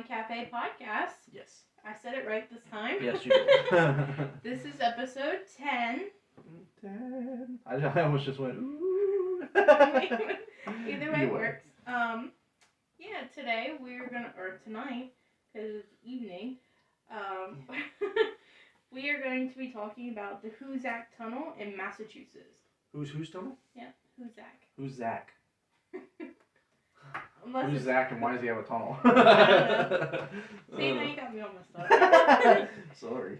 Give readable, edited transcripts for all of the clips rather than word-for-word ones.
Cafe podcast. Yes. I said it right this time. Yes, you did. This is episode 10. 10. I almost just went, ooh. Either way works. Yeah, today we're going to, or tonight, because it's evening, we are going to be talking about the Hoosac Tunnel in Massachusetts. Who's tunnel? Yeah, Hoosac. Who's Zach? Unless Who's Zach and why does he have a tunnel? I don't know. See, now you got me almost up. Sorry.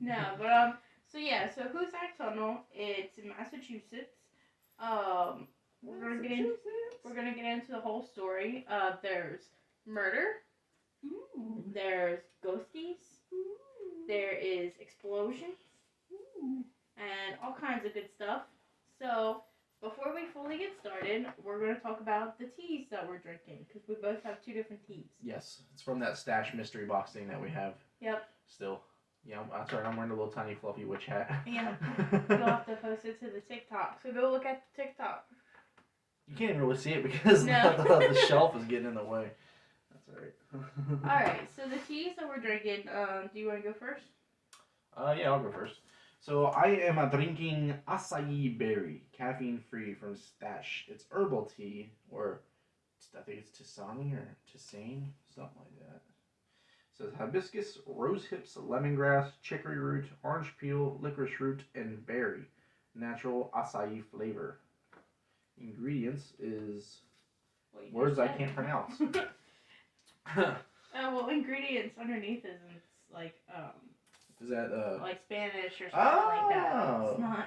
No, but so Hoosac Tunnel, it's in Massachusetts. We're gonna get into the whole story. There's murder. Ooh. There's ghosties. Ooh. There is explosions. Ooh. And all kinds of good stuff. So before we fully get started, we're gonna talk about the teas that we're drinking because we both have two different teas. Yes, it's from that stash mystery box thing that we have. Yep. Still. Yeah, that's right. I'm wearing a little tiny fluffy witch hat. Yeah. You'll have to post it to the TikTok. So go look at the TikTok. You can't even really see it because the shelf is getting in the way. That's alright. Alright, so the teas that we're drinking, do you want to go first? Yeah, I'll go first. So I am drinking acai berry, caffeine free from Stash. It's herbal tea, or I think it's Tisani or Tisane, something like that. It says hibiscus, rose hips, lemongrass, chicory root, orange peel, licorice root, and berry. Natural acai flavor. Ingredients is words I can't pronounce. Well, ingredients underneath is like Is that like Spanish or something like that. It's not.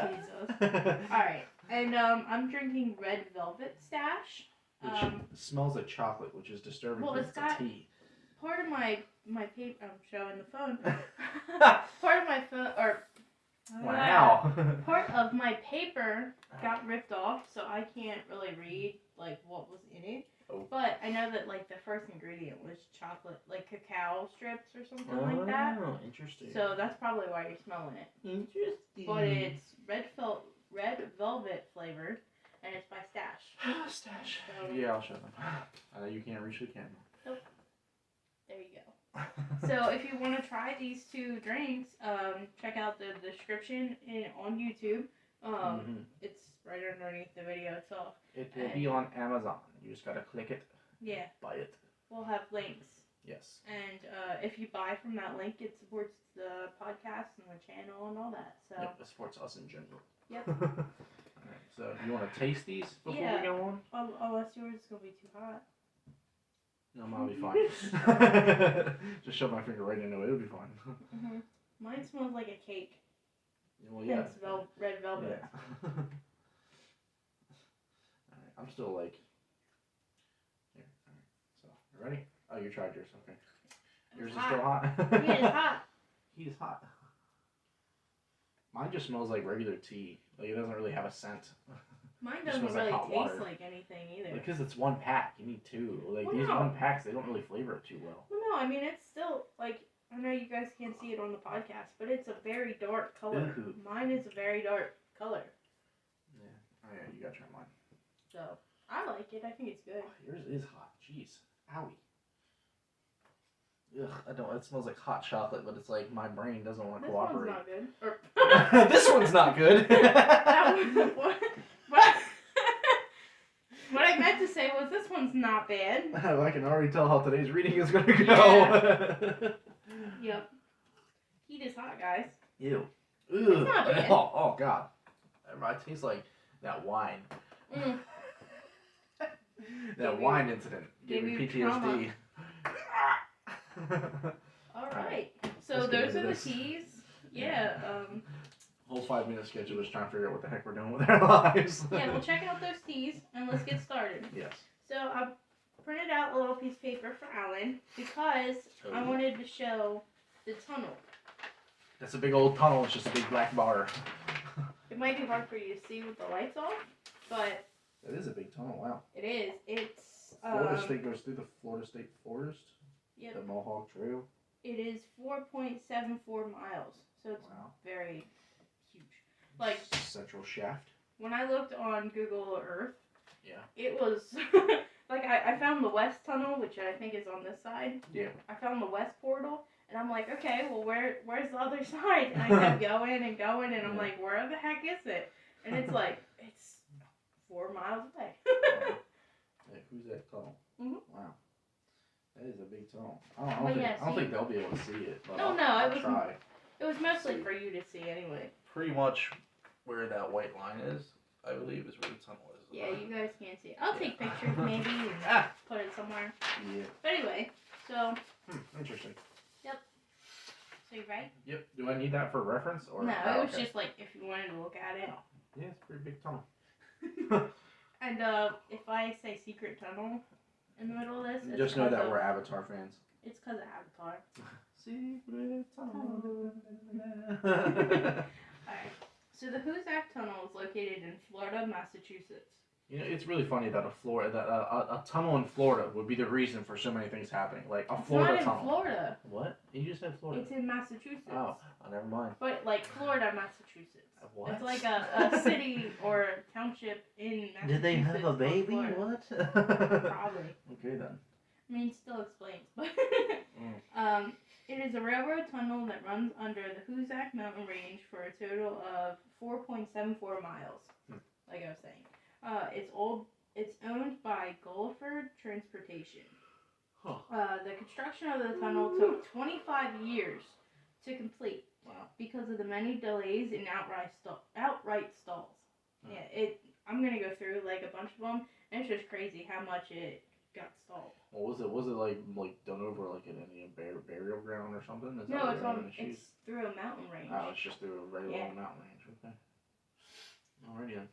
Jesus. All right, and I'm drinking red velvet stash. Which smells like chocolate, which is disturbing. Well, because it's got tea. Part of my paper. I'm showing the phone. Part of my phone, or wow. part of my paper got ripped off, so I can't really read like what was in it. Oh. But I know that like the first ingredient was chocolate, like cacao strips or something like that. Oh, interesting. So that's probably why you're smelling it. Interesting. But it's red velvet flavored, and it's by Stash. Stash. So, Yeah, I'll show them. I know you can't reach the camera. Nope. There you go. So if you want to try these two drinks, check out the description on YouTube. It's right underneath the video itself. It will be on Amazon. You just gotta click it. Yeah. Buy it. We'll have links. Yes. And if you buy from that link, it supports the podcast and the channel and all that. So. Yep, it supports us in general. Yep. Alright, so you want to taste these before we go on? Unless yours is gonna be too hot. No, mine will be fine. Just shove my finger right into it. It'll be fine. Mm-hmm. Mine smells like a cake. Well, yeah. It's red velvet. Yeah. Alright, I'm still like. Here. Alright. So, you ready? Oh, you tried yours. Okay. Yours is still hot? Yeah, it's hot. Heat is hot. Mine just smells like regular tea. Like, it doesn't really have a scent. Mine It doesn't smells like really hot taste water. like anything either. Because it's one pack. You need two. Like, Well, these no. one packs, they don't really flavor it too well. Well, no, I mean, it's still, like, I know you guys can't see it on the podcast, but it's a very dark color. Ooh. Mine is a very dark color. Yeah. Oh, yeah, you gotta try mine. So, I like it. I think it's good. Oh, yours is hot. Jeez. Owie. Ugh, I don't. It smells like hot chocolate, but it's like my brain doesn't want to This cooperate. one's not good. Or This one's not good. What I meant to say was this one's not bad. Oh, I can already tell how today's reading is going to go. Yeah. Yep. Heat is hot, guys. Ew. It's not bad. Oh, God. It tastes like that wine. Mm. That wine incident gave me you PTSD. All right. So Let's get those into are the this. teas. Yeah. Whole 5-minute schedule is trying to figure out what the heck we're doing with our lives. Yeah, we'll check out those teas and let's get started. Yes. So I printed out a little piece of paper for Alan because I wanted to show the tunnel. That's a big old tunnel. It's just a big black bar. It might be hard for you to see with the lights off, but It is a big tunnel. Wow. it is. It's Florida State goes through the Florida State Forest. Yep. The Mohawk Trail. It is 4.74 miles, so it's very huge. Like Central Shaft. when I looked on Google Earth, Yeah. it was Like, I found the west tunnel, which I think is on this side. Yeah. I found the west portal, and I'm like, okay, well, where's the other side? And I kept going and going, and I'm Yeah. like, where the heck is it? And it's like, it's 4 miles away. Hey, who's that tunnel? Mhm. Wow. That is a big tunnel. I But don't think they'll be able to see it. But No, I'll it was try. It was mostly for you to see anyway. Pretty much where that white line is, I believe, is where the tunnel is. Yeah, you guys can't see it. I'll take pictures maybe and put it somewhere. Yeah. But anyway, so. Interesting. So you right? Yep. Do I need that for reference or? No, Oh, it was okay. just like if you wanted to look at it. Oh. Yeah, it's a pretty big tunnel. And if I say secret tunnel in the middle of this, it's Just know that of, we're Avatar fans. It's because of Avatar. Secret tunnel. Alright. So the Hoosac Tunnel is located in Florida, Massachusetts. You know, it's really funny that a tunnel in Florida would be the reason for so many things happening. Like a Florida it's not tunnel. in Florida. What? You just said Florida. It's in Massachusetts. Oh, never mind. But like Florida, Massachusetts. What? It's like a city or a township in Massachusetts. Did they have a called baby? Florida. What? Probably. Okay then. I mean, it still explains. But it is a railroad tunnel that runs under the Hoosac mountain range for a total of 4.74 miles. Like I was saying. It's owned by Gullford Transportation. Huh. The construction of the tunnel took 25 years to complete. Wow. Because of the many delays and outright stalls. Oh. Yeah, I'm gonna go through like a bunch of them, and it's just crazy how much it got stalled. What was it? Was it like done over like in any burial ground or something? Is No, that it's through a mountain range. Oh, it's just through a regular Yeah. mountain range. Okay. Alrighty then.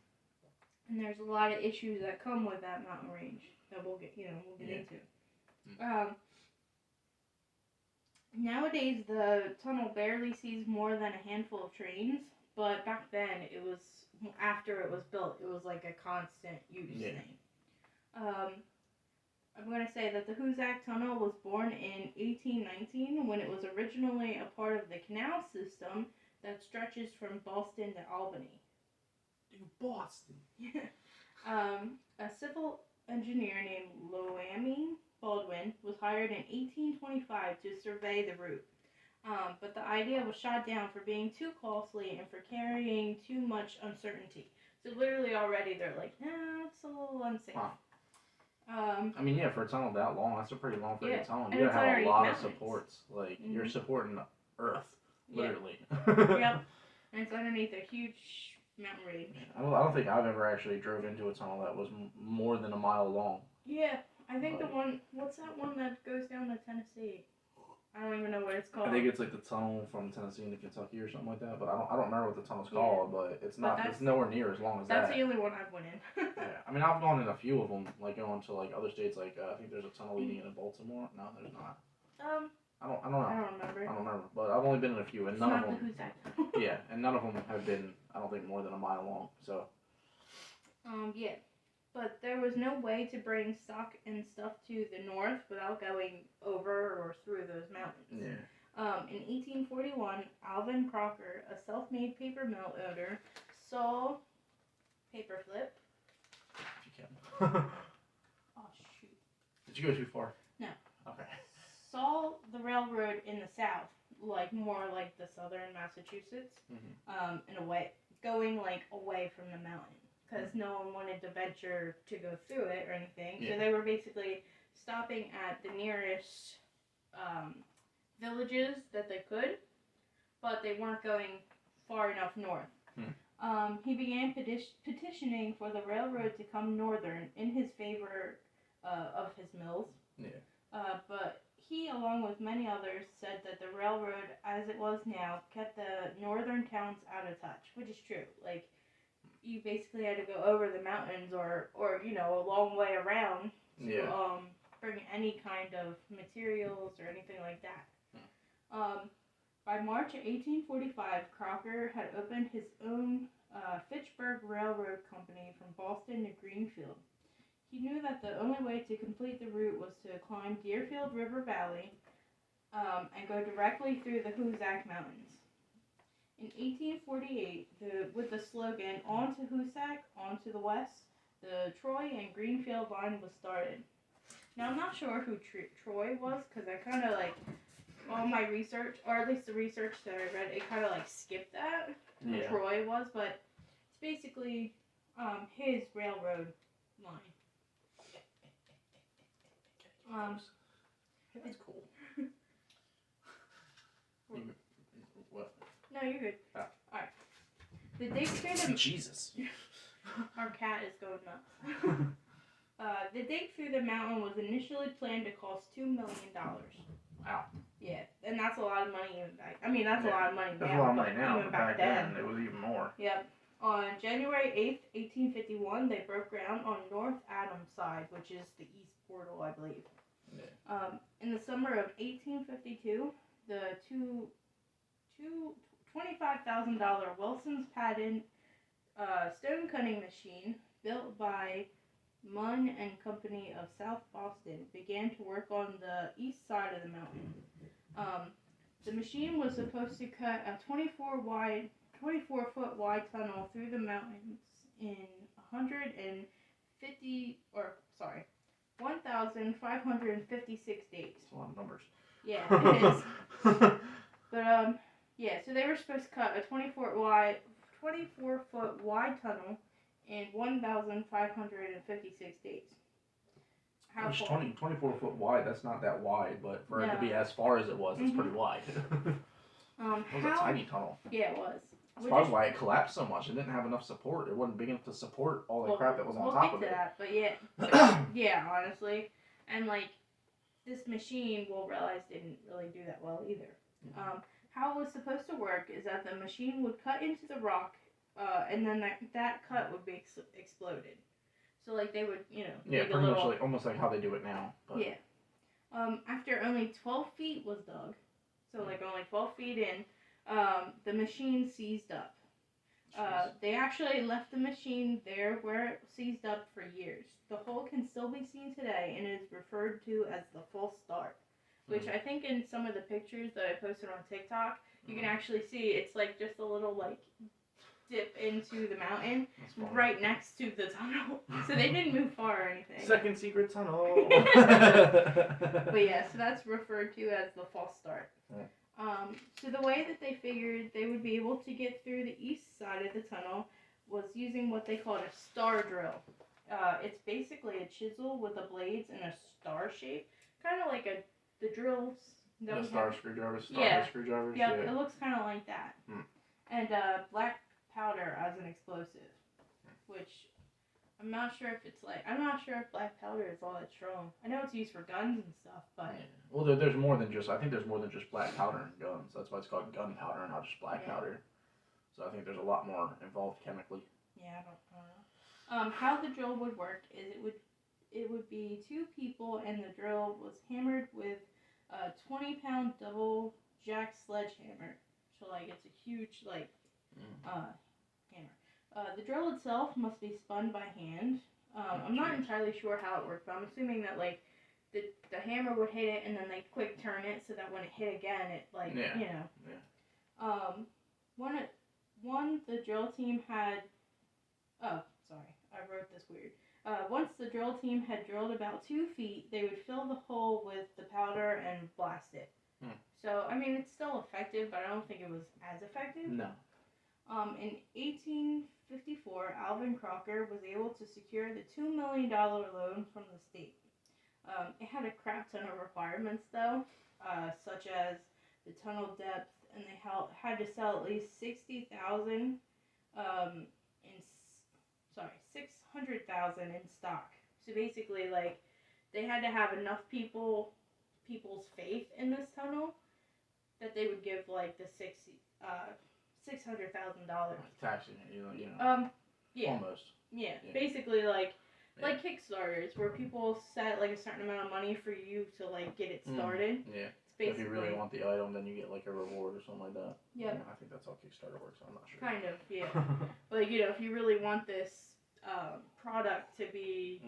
And there's a lot of issues that come with that mountain range that we'll get into. Nowadays, the tunnel barely sees more than a handful of trains, but back then, after it was built, it was like a constant use thing. I'm going to say that the Hoosac Tunnel was born in 1819 when it was originally a part of the canal system that stretches from Boston to Albany. Boston. A civil engineer named Loamy Baldwin was hired in 1825 to survey the route, but the idea was shot down for being too costly and for carrying too much uncertainty. So literally already they're like, it's a little unsafe. Wow. I mean, yeah, for a tunnel that long, that's a pretty long freaking tunnel. You gotta have a lot of supports. Like, you're supporting the earth, literally. Yep. And it's underneath a huge mountain range. I don't think I've ever actually drove into a tunnel that was more than a mile long. Yeah, I think what's that one that goes down to Tennessee? I don't even know what it's called. I think it's like the tunnel from Tennessee into Kentucky or something like that, but I don't remember what the tunnel's called, but it's nowhere near as long as that. That's the only one I've went in. Yeah, I mean, I've gone in a few of them, like going to like other states, like I think there's a tunnel leading into Baltimore. No, there's not. I don't know. I don't remember. I don't remember, but I've only been in a few, and It's none not of them. the Hoosac. Yeah, and none of them have been, I don't think, more than a mile long. So. Yeah, but there was no way to bring stock and stuff to the north without going over or through those mountains. Yeah. In 1841, Alvin Crocker, a self-made paper mill owner, saw paperclip. If you can. Oh shoot! Did you go too far? No. Okay. Saw the railroad in the south, like more like the southern Massachusetts, in a way, going like away from the mountain, because no one wanted to venture to go through it or anything. Yeah. So they were basically stopping at the nearest villages that they could, but they weren't going far enough north. He began petitioning for the railroad to come northern in his favor of his mills. Yeah. But he, along with many others, said that the railroad, as it was now, kept the northern towns out of touch, which is true. Like, you basically had to go over the mountains or a long way around to bring any kind of materials or anything like that. By March of 1845, Crocker had opened his own Fitchburg Railroad Company from Boston to Greenfield. He knew that the only way to complete the route was to climb Deerfield River Valley and go directly through the Hoosac Mountains. In 1848, with the slogan, "On to Hoosac, on to the west," the Troy and Greenfield line was started. Now, I'm not sure who Troy was, because I kind of, like, all my research, or at least the research that I read, it kind of, like, skipped that, who Troy was, but it's basically his railroad line. That's cool. What? No, you're good. Oh. Alright. The date through the... Jesus. Our cat is going nuts. The date through the mountain was initially planned to cost $2 million. Wow. Yeah, and that's a lot of money even back. I mean, that's a lot of money now. That's a lot of money now, even but back then it was even more. Yep. On January 8th, 1851, they broke ground on North Adams side, which is the east portal, I believe. Yeah. In the summer of 1852, the $25,000 Wilson's patent stone cutting machine, built by Munn and Company of South Boston, began to work on the east side of the mountain. The machine was supposed to cut a 24-foot wide tunnel through the mountains in 1,556 days. That's a lot of numbers. Yeah, it is. But yeah, so they were supposed to cut a 24-foot wide tunnel in 1,556 days. How It's far? 24 foot wide. That's not that wide, but for it to be as far as it was, it's pretty wide. It was a tiny tunnel. Yeah, it was. That's probably why it collapsed so much. It didn't have enough support. It wasn't big enough to support all the crap that was on top of it. We'll get to that, but yeah. Yeah, honestly. And, like, this machine, we'll realize, didn't really do that well either. How it was supposed to work is that the machine would cut into the rock, and then that cut would be exploded. So, like, they would, pretty much like, almost like how they do it now. But. Yeah. After only 12 feet was dug, so, like, only 12 feet in, the machine seized up. They actually left the machine there where it seized up for years. The hole can still be seen today and is referred to as the false start, which I think in some of the pictures that I posted on TikTok, you can actually see it's, like, just a little, like, dip into the mountain right next to the tunnel. So they didn't move far or anything. Second secret tunnel. But yeah, so that's referred to as the false start. Yeah. So the way that they figured they would be able to get through the east side of the tunnel was using what they called a star drill. It's basically a chisel with the blades in a star shape, kind of like the drills. The star screwdrivers, screwdrivers. Yep, it looks kind of like that. And black powder as an explosive, which I'm not sure if black powder is all that strong. I know it's used for guns and stuff, but well, there's more than just black powder in guns. That's why it's called gunpowder and not just black powder. So I think there's a lot more involved chemically. Yeah, I don't know. How the drill would work is it would be two people, and the drill was hammered with a 20-pound double jack sledgehammer. So, like, it's a huge, like, hammer. The drill itself must be spun by hand. I'm not entirely sure how it works, but I'm assuming that, like, the hammer would hit it and then they quick turn it so that when it hit again, it, like, the drill team had... Oh, sorry. I wrote this weird. Once the drill team had drilled about 2 feet, they would fill the hole with the powder and blast it. So, I mean, it's still effective, but I don't think it was as effective. No. In 1854, Alvin Crocker was able to secure the $2 million loan from the state. It had a crap ton of requirements, though, such as the tunnel depth, and they had to sell at least 600,000 in stock. So basically, like, they had to have enough people's faith in this tunnel that they would give, like, the $600,000. Taxing it, yeah. Almost. Yeah. Basically, like Kickstarters, where people set, like, a certain amount of money for you to, like, get it started. Yeah. It's basically, if you really want the item, then you get, like, a reward or something like that. Yeah. I think that's how Kickstarter works. I'm not sure. Kind of, yeah. But, like, if you really want this product to be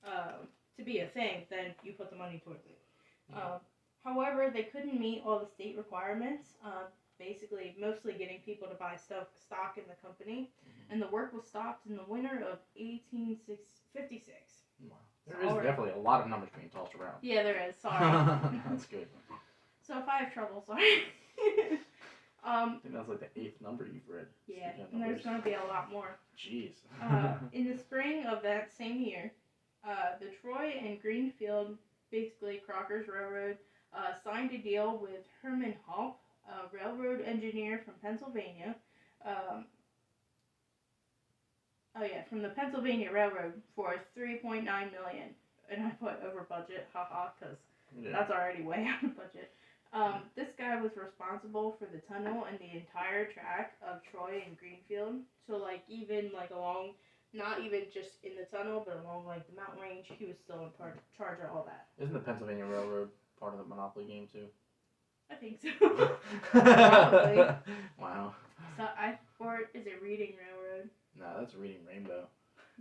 a thing, then you put the money towards it. However, they couldn't meet all the state requirements. basically mostly getting people to buy stock in the company, and the work was stopped in the winter of 1856. Wow. There is definitely a lot of numbers being tossed around. Yeah, there is. Sorry. That's good. So if I have trouble, sorry. I think that's like the 8th number you've read. Yeah, and there's going to be a lot more. Jeez. In the spring of that same year, the Troy and Greenfield, basically Crocker's Railroad, signed a deal with Herman Hall, a railroad engineer from Pennsylvania. From the Pennsylvania Railroad for $3.9 million. And I put over budget, haha, because that's already way out of budget. This guy was responsible for the tunnel and the entire track of Troy and Greenfield. So, like, even, like, along, not even just in the tunnel, but along, like, the mountain range, he was still in charge of all that. Isn't the Pennsylvania Railroad part of the Monopoly game, too? I think so. Probably. Wow. So, or is it Reading Railroad? No, that's Reading Rainbow.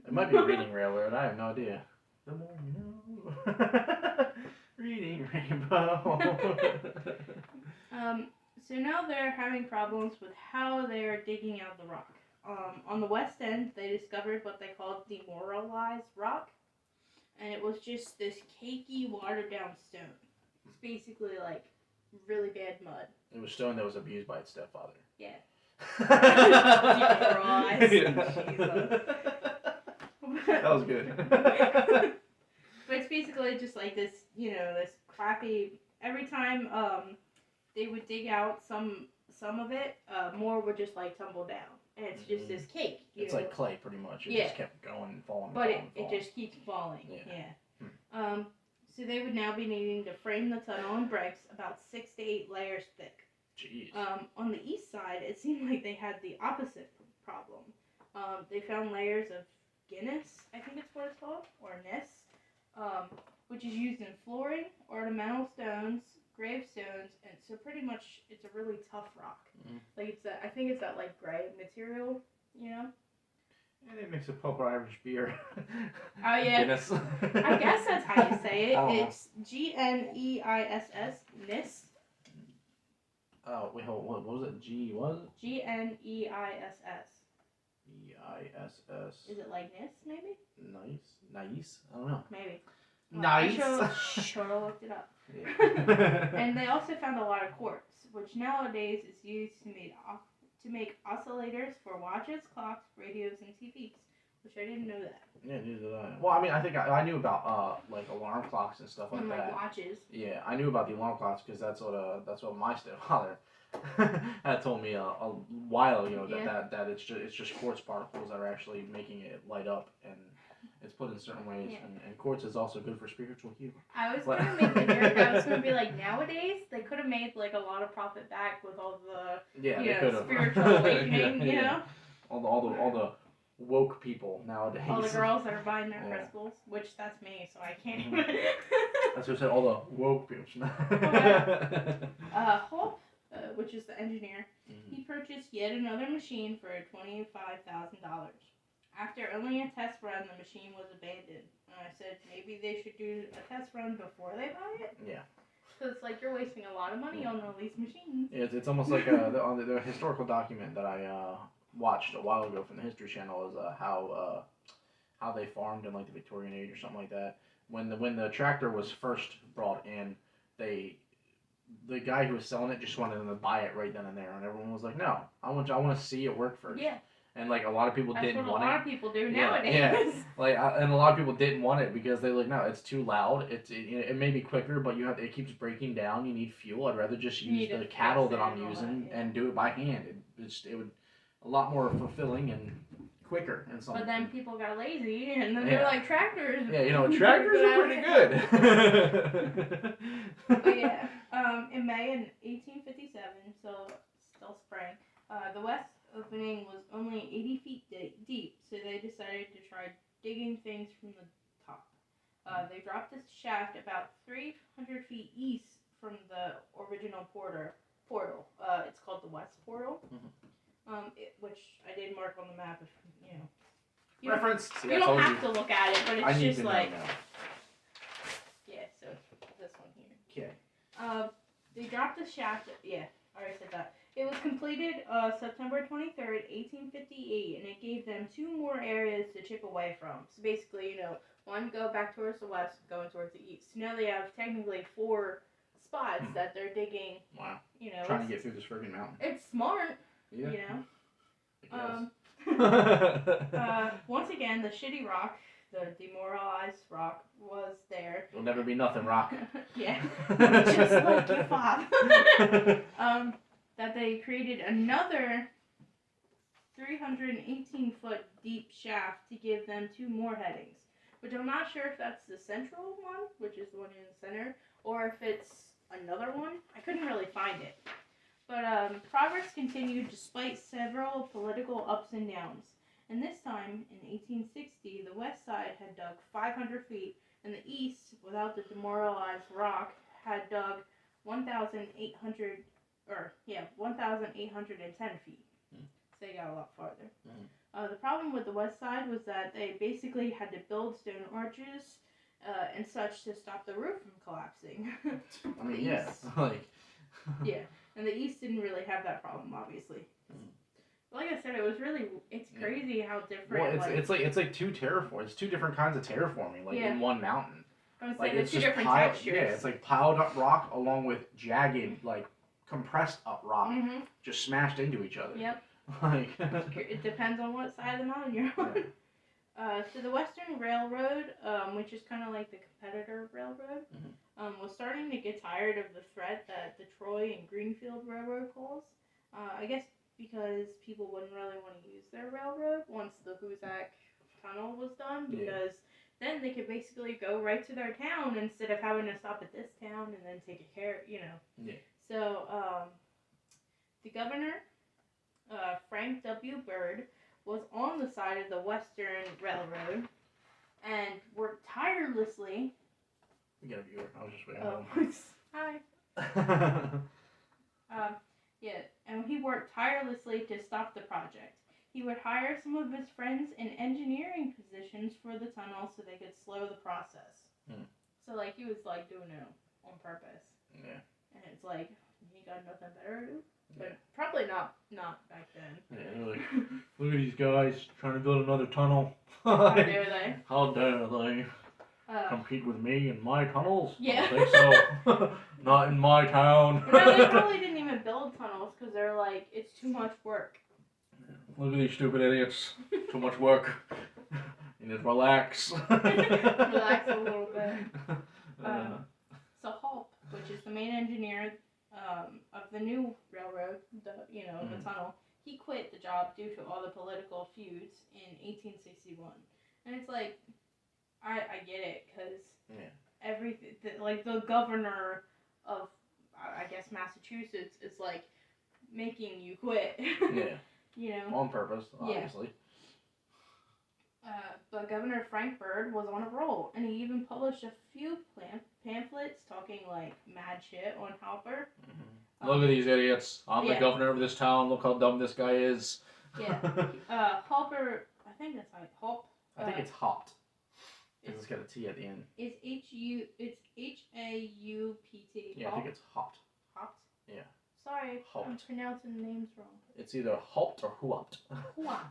It might be Reading Railroad. I have no idea. The more you know. Reading Rainbow. So now they're having problems with how they are digging out the rock. On the west end, they discovered what they called Demoralized Rock, and it was just this cakey, watered-down stone. It's basically like really bad mud. It was stone that was abused by its stepfather. Yeah. Demoralized. Jesus. That was good. But it's basically just like this, this crappy. Every time they would dig out some of it, more would just like tumble down, and it's just this cake. It's like clay, pretty much. It just kept going and falling. But it just keeps falling. Yeah. So they would now be needing to frame the tunnel in bricks about 6 to 8 layers thick. Jeez. On the east side, it seemed like they had the opposite problem. They found layers of Guinness, I think it's what it's called, or Nis, which is used in flooring, ornamental stones, gravestones, and so pretty much it's a really tough rock. Like I think it's that like gray material, And it makes a proper Irish beer. Oh yeah. Guinness. I guess that's how you say it. It's Gneis, Nis. Oh wait, hold on. What was it? Gneis. Gneis. Eiss. Is it like Nis, maybe? Nice. I don't know. Maybe. Nice. I should have looked it up. Yeah. And they also found a lot of quartz, which nowadays is used to make oscillators for watches, clocks, radios, and TVs. Which I didn't know that. Yeah, neither did I. Well, I mean, I think I knew about like alarm clocks and stuff like and that. like watches. Yeah, I knew about the alarm clocks because that's what my stepfather had told me a while ago that it's just quartz particles that are actually making it light up, and it's put in certain ways, and quartz is also good for spiritual healing. I was gonna make the joke. I was gonna be like, nowadays they could have made like a lot of profit back with all the spiritual awakening, you know, all the woke people nowadays. All the girls that are buying their crystals, which that's me, so I can't even. That's what I said. All the woke people. Hope, which is the engineer, he purchased yet another machine for $25,000. After only a test run, the machine was abandoned. And I said maybe they should do a test run before they buy it. Yeah. So it's like you're wasting a lot of money on all these machines. It's almost like on the historical document that I watched a while ago from the History Channel is how they farmed in like the Victorian age or something like that. When the tractor was first brought in, the guy who was selling it just wanted them to buy it right then and there, and everyone was like, "No, I want to see it work first." Yeah. And like a lot of people didn't want it. That's what a lot of people do nowadays. Yeah. Like and a lot of people didn't want it because they like, no, it's too loud. It may be quicker, but it keeps breaking down. You need fuel. I'd rather just use the cattle that I'm using and do it by hand. It would a lot more fulfilling and quicker and something. But then people got lazy, and then they're like, tractors. Yeah, tractors are pretty good. But yeah, in May in 1857, so still spring, the west opening was only 80 feet deep, so they decided to try digging things from the top. They dropped this shaft about 300 feet east from the original portal. It's called the West Portal, which I did mark on the map. If you Reference. You don't have to look at it, but it's just like so it's this one here. Okay. They dropped the shaft. Yeah, I already said that. It was completed September 23rd, 1858, and it gave them 2 more areas to chip away from. So basically, one go back towards the west, going towards the east. So now they have technically 4 spots that they're digging. Wow. Trying to get through this friggin' mountain. It's smart, Yeah. Once again, the shitty rock, the demoralized rock, was there. It'll never be nothing, rock. Yeah. Just like your father. That they created another 318-foot deep shaft to give them 2 more headings. Which I'm not sure if that's the central one, which is the one in the center, or if it's another one. I couldn't really find it. But progress continued despite several political ups and downs. And this time, in 1860, the west side had dug 500 feet, and the east, without the demoralized rock, had dug 1,810 feet. So they got a lot farther. The problem with the west side was that they basically had to build stone arches and such to stop the roof from collapsing. I mean, yeah. Yeah, and the east didn't really have that problem, obviously. Like I said, it's crazy how different. Well, it's like 2 terraforms. It's 2 different kinds of terraforming, in one mountain. I was Like saying, it's two just different piled. textures. Yeah, it's like piled up rock along with jagged, compressed up rock, just smashed into each other. Yep. It depends on what side of the mountain you're on. So the Western Railroad, which is kind of like the competitor railroad, was starting to get tired of the threat that the Troy and Greenfield Railroad posed. I guess because people wouldn't really want to use their railroad once the Hoosac Tunnel was done, because then they could basically go right to their town instead of having to stop at this town and then take a care, Yeah. So the governor, Frank W. Bird, was on the side of the Western Railroad and worked tirelessly. We got a viewer. I was just waiting. Hi. And he worked tirelessly to stop the project. He would hire some of his friends in engineering positions for the tunnel so they could slow the process. So he was doing it on purpose. Yeah. And it's he got nothing better to do. But probably not back then. Yeah, look at these guys trying to build another tunnel. How dare they? How dare they compete with me in my tunnels? Yeah. I don't think so. Not in my town. No, they probably didn't even build tunnels because they're it's too much work. Look at these stupid idiots. Too much work. You need to relax. Relax a little bit. So Hope, which is the main engineer of the new railroad, the tunnel, he quit the job due to all the political feuds in 1861. And it's I get it, because everything, the governor of, I guess, Massachusetts is making you quit. Yeah. On purpose, obviously. But Governor Frank Bird was on a roll, and he even published a few pamphlets talking mad shit on Hopper. Look at these idiots. I'm the governor of this town. Look how dumb this guy is. Yeah. Hopper, I think that's Hop. I think it's Hopped. It's got a T at the end. It's Haupt. Yeah, I think it's Hopped. Hopped? Yeah. Sorry, Hopped. I'm pronouncing the names wrong. It's either Hopped or Huopt. What?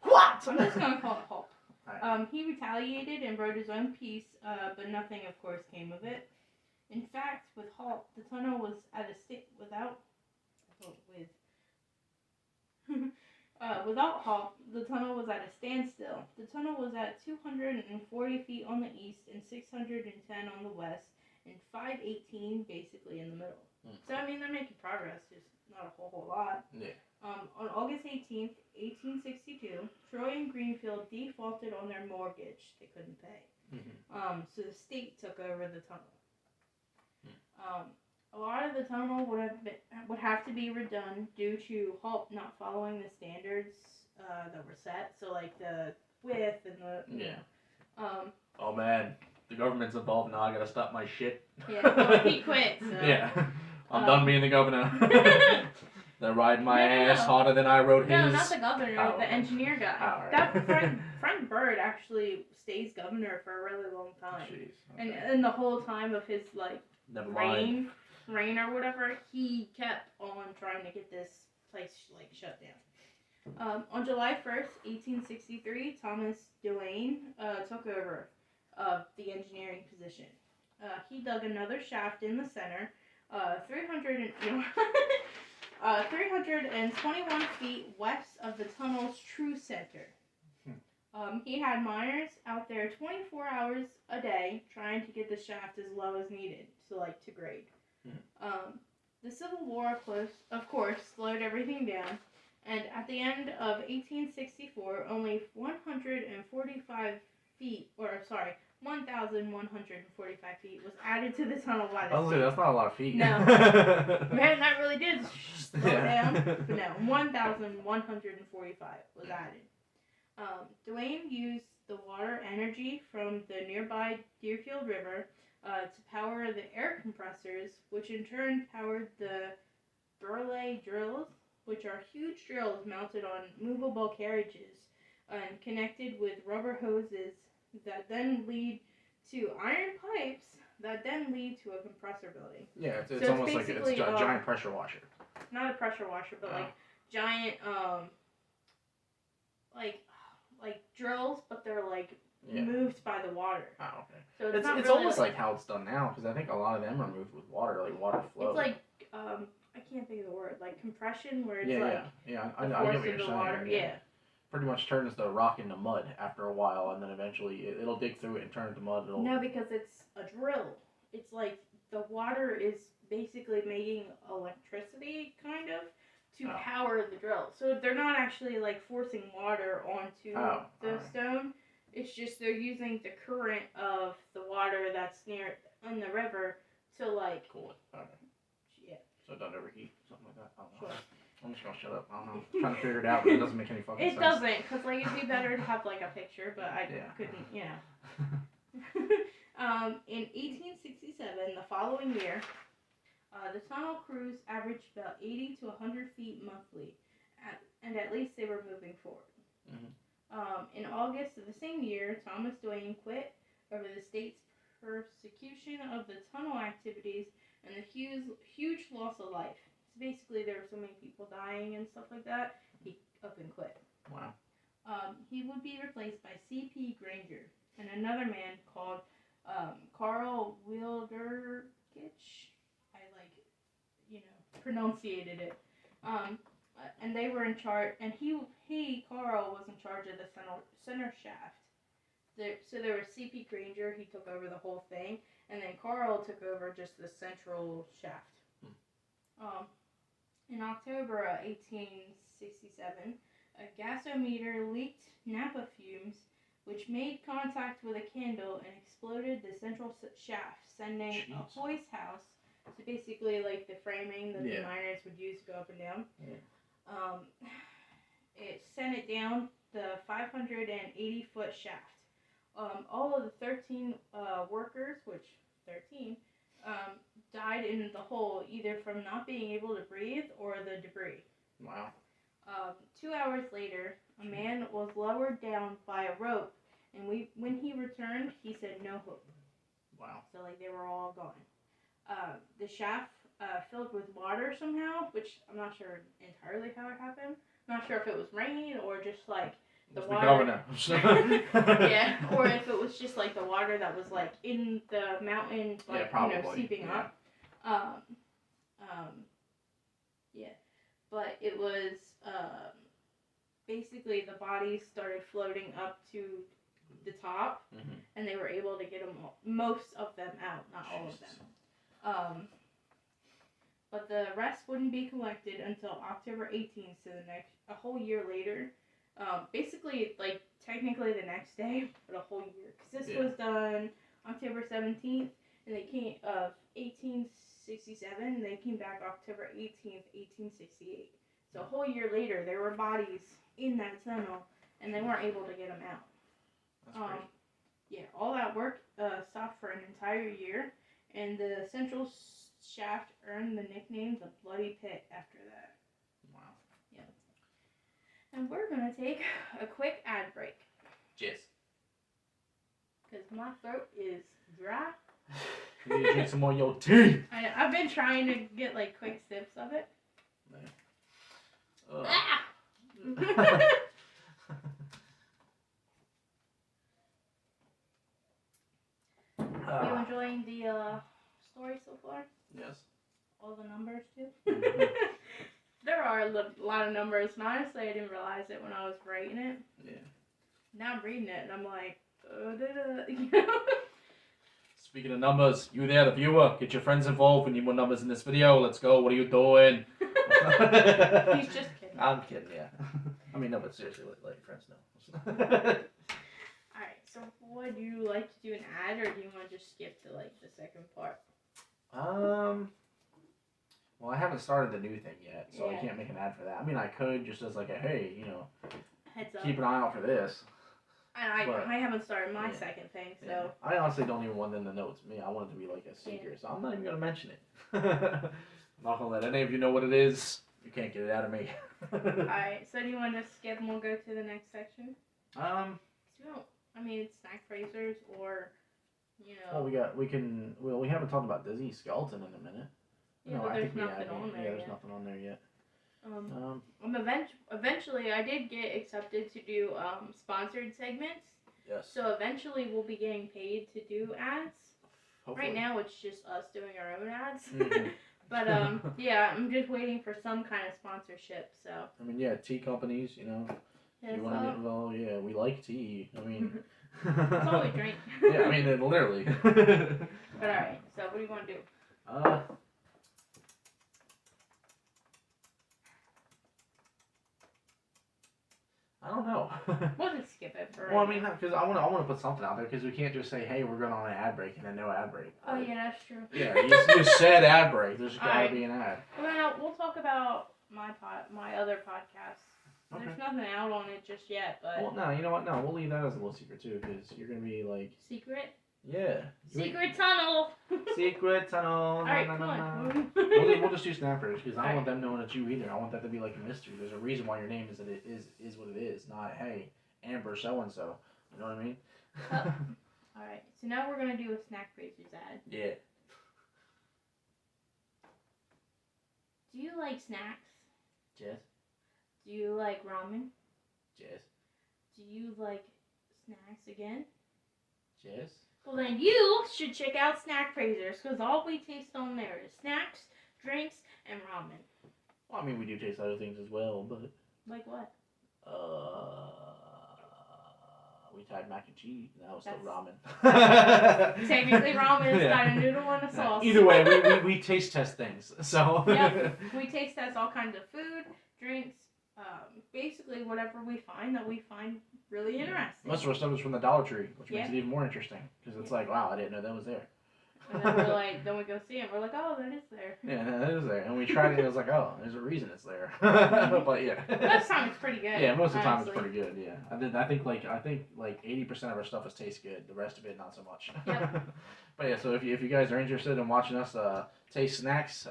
What? I'm just gonna call it Hop. Right. He retaliated and wrote his own piece, but nothing, of course, came of it. In fact, with Hop, the tunnel was at a state without Hop, the tunnel was at a standstill. The tunnel was at 240 feet on the east and 610 on the west, and 518 basically in the middle. So I mean, they're making progress, just not a whole lot. Yeah. On August 18th, 1862, Troy and Greenfield defaulted on their mortgage. They couldn't pay. So the state took over the tunnel. A lot of the tunnel would have to be redone due to Hope not following the standards that were set. So the width and the oh man, the government's involved now. I gotta stop my shit. Yeah, well, he quit. So. Yeah, I'm done being the governor. They're riding my ass harder than I rode his. No, not the governor, Oh. the engineer guy. Oh, right. That Frank Bird actually stays governor for a really long time. Jeez. Okay. And the whole time of his Never reign, mind. rain or whatever, he kept on trying to get this place like shut down. On July 1st, 1863, Thomas Duane took over the engineering position. He dug another shaft in the center, 321 feet west of the tunnel's true center. He had miners out there 24 hours a day trying to get the shaft as low as needed, so like to grade. The Civil War, of course, slowed everything down, and at the end of 1864, only 1,145 feet was added to the tunnel by the state. That's not a lot of feet. No. Man, that really did slow down. But no, 1,145 was added. Duane used the water energy from the nearby Deerfield River to power the air compressors, which in turn powered the Burley drills, which are huge drills mounted on movable carriages and connected with rubber hoses that then lead to iron pipes that then lead to a compressor building. Yeah, it's almost like it's a giant pressure washer. Not a pressure washer, but like giant like drills, but they're like moved by the water. Oh, okay. So it's really almost like how it's done now, because I think a lot of them are moved with water, like water flow. It's like I can't think of the word, like compression, where it's I get what you're saying. Water. Yeah. Pretty much turns the rock into mud after a while, and then eventually it'll dig through it and turn it to mud. No, because it's a drill. It's like the water is basically making electricity, kind of, to power the drill. So they're not actually like forcing water onto the stone. It's just they're using the current of the water that's near in the river to like cool it. Okay. Yeah. So it doesn't overheat, something like that. I don't know. Sure. I'm just gonna shut up. I don't know. I'm trying to figure it out, but it doesn't make any fucking sense. It doesn't, because like it'd be better to have like a picture, but I couldn't, you know. In 1867, the following year, the tunnel crews averaged about 80 to 100 feet monthly, and at least they were moving forward. In August of the same year, Thomas Duane quit over the state's persecution of the tunnel activities and the huge loss of life. So basically, there were so many people dying and stuff like that, he up and quit. Wow. He would be replaced by C.P. Granger and another man called Carl Wildergich. I pronunciated it. And they were in charge, and Carl was in charge of the center shaft. So there was C.P. Granger, he took over the whole thing, and then Carl took over just the central shaft. In October 1867, a gasometer leaked naphtha fumes, which made contact with a candle and exploded the central shaft, sending a hoist house, so basically like the framing that the miners would use to go up and down. It sent it down the 580-foot shaft. All of the 13 workers, died in the hole, either from not being able to breathe or the debris. Wow. 2 hours later, a man was lowered down by a rope, and when he returned, he said no hope. Wow. So like they were all gone. The shaft filled with water somehow, which I'm not sure entirely how it happened. I'm not sure if it was rain or just like the water. Yeah, or if it was just like the water that was like in the mountain, like seeping up. But it was basically the bodies started floating up to the top, and they were able to get most of them out, not all of them. But the rest wouldn't be collected until October 18th, so a whole year later. Basically, like, technically the next day, but a whole year. Because this was done October 17th, and they came, 1867, they came back October 18th, 1868. So a whole year later, there were bodies in that tunnel, and they weren't able to get them out. That's crazy. Yeah, all that work stopped for an entire year, and the central shaft earned the nickname the Bloody Pit after that. Wow. Yeah. And we're going to take a quick ad break. Cheers. Because my throat is dry You need to drink some more of your tea. I've been trying to get like quick sips of it. Ah! You enjoying the story so far? Yes. All the numbers too? Mm-hmm. There are a lot of numbers, and honestly, I didn't realize it when I was writing it. Yeah. Now I'm reading it, and I'm like, Speaking of numbers, you there, the viewer, get your friends involved. We need more numbers in this video. Let's go. What are you doing? He's just kidding. I'm kidding, yeah. I mean, no, but seriously, let your friends know. Alright, so would you like to do an ad, or do you want to just skip to like the second part? Well, I haven't started the new thing yet, so I Yeah. can't make an ad for that. I mean, I could just as like a, hey, you know, Heads up. keep an eye out for this. And I haven't started my second thing, so. Yeah. I honestly don't even want them to know it's me. I want it to be like a secret, so I'm not even going to mention it. I'm not going to let any of you know what it is. You can't get it out of me. Alright, so do you want to skip and we'll go to the next section? I mean, it's snack phrasers or, you know. Well, we haven't talked about Dizzy Skeleton in a minute. Yeah, No, but I there's think we nothing had. on there Yeah, there's yet. nothing on there yet. Eventually, I did get accepted to do sponsored segments. Yes. So eventually, we'll be getting paid to do ads. Hopefully. Right now, it's just us doing our own ads. Mhm. But yeah, I'm just waiting for some kind of sponsorship. So. I mean, yeah, tea companies, you know. If you want to get involved, yeah, we like tea. I mean. That's all we drink. Yeah, I mean, literally. But alright, so what do you want to do? I don't know. We'll just skip it for Well, I right mean, now. because I want to put something out there, because we can't just say, hey, we're going on an ad break and then no ad break. Oh yeah, that's true. Yeah, you said ad break. There's got to Alright. be an ad. Well, we'll talk about my other podcast. Okay. There's nothing out on it just yet, but Well, no, you know what? No, we'll leave that as a little secret too, because you're gonna be like, secret yeah, tunnel. secret tunnel. Alright, Na, come na, na, na. on. We'll just do snappers, because I don't Alright. want them knowing it's you either. I want that to be like a mystery. There's a reason why your name is what it is, not hey Amber so and so. You know what I mean? Alright, so now we're gonna do a snack phrasers ad. Yeah. Do you like snacks? Yes. Do you like ramen? Yes. Do you like snacks again? Yes. Well, then you should check out Snack Phrasers, because all we taste on there is snacks, drinks, and ramen. Well, I mean, we do taste other things as well, but Like what? we tried mac and cheese. That was still That's- ramen. Technically, ramen is Yeah. got a noodle and a sauce. Either way, we taste test things. So. Yep. We taste test all kinds of food, drinks, basically whatever we find really interesting. Most of our stuff is from the Dollar Tree, which makes Yeah. it even more interesting because it's like, wow, I didn't know that was there. And then we're like, then we go see it. We're like, oh, that is there. Yeah, that is there, and we tried it. and It was like, oh, there's a reason it's there. But yeah. Most of the time it's pretty good. Yeah, most of the time honestly. it's pretty good. Yeah, I think like 80% of our stuff is taste good. The rest of it not so much. Yep. But yeah, so if you guys are interested in watching us taste snacks,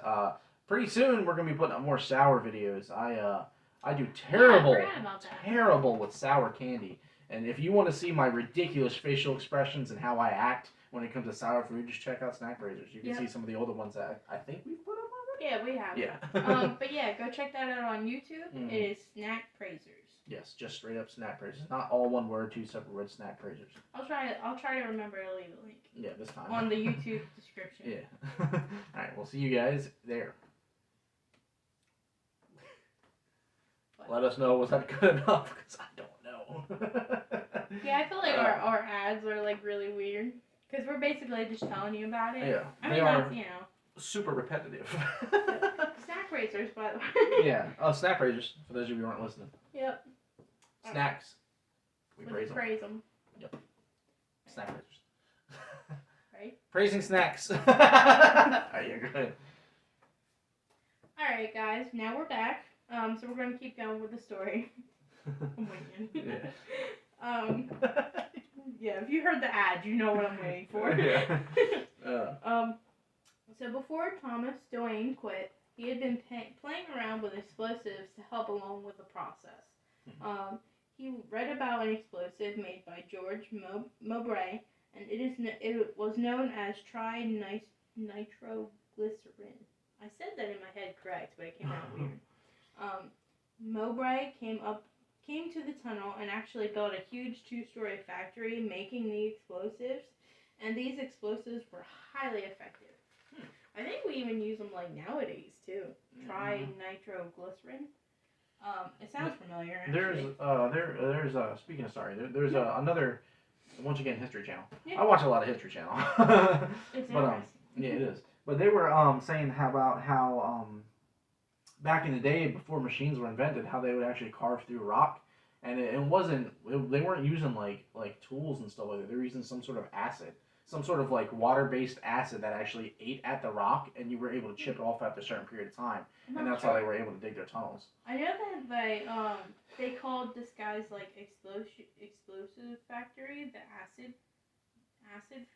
pretty soon we're gonna be putting up more sour videos. I do terrible, Yeah, I forgot about that. terrible with sour candy. And if you want to see my ridiculous facial expressions and how I act when it comes to sour food, just check out Snack Raisers. You can Yep. see some of the older ones that I think we've put up already. Yeah, we have. Yeah. But yeah, go check that out on YouTube. Mhm. It is Snack Praisers. Yes, just straight up Snack Raisers. Not all one word, two separate words, Snack Raisers. I'll try to remember to leave a link Yeah, this time. on the YouTube description. Yeah. Alright, we'll see you guys there. Let us know, was that good enough? Because I don't know. Yeah, I feel like our ads are like really weird because we're basically just telling you about it. Yeah, I they mean, are that's, you know, super repetitive. Snack Racers, by the way. Yeah. Oh, Snack Raisers, for those of you who aren't listening. Yep. Snacks. We Let's praise them. praise them. Yep. Snack Raisers. Right? Praising snacks. Alright, you're good. Alright, guys, now we're back. So we're going to keep going with the story. I'm waiting. Yeah. Yeah, if you heard the ad, you know what I'm waiting for. Yeah. So before Thomas Dwayne quit, he had been playing around with explosives to help along with the process. He read about an explosive made by George Mowbray and it was known as nitroglycerin. I said that in my head correct, but it came out weird. Mowbray came to the tunnel and actually built a huge 2-story factory making the explosives, and these explosives were highly effective. I think we even use them like nowadays too. Nitroglycerin. It sounds familiar. Actually. There's speaking of there's another, once again, History Channel. Yeah. I watch a lot of History Channel. It's but yeah, it is. But they were saying about how back in the day before machines were invented, how they would actually carve through rock, and they weren't using like tools and stuff like that. They were using some sort of acid. Some sort of like water-based acid that actually ate at the rock, and you were able to chip it off after a certain period of time, and that's how they were able to dig their tunnels. I know that they called this guy's like explosive factory the acid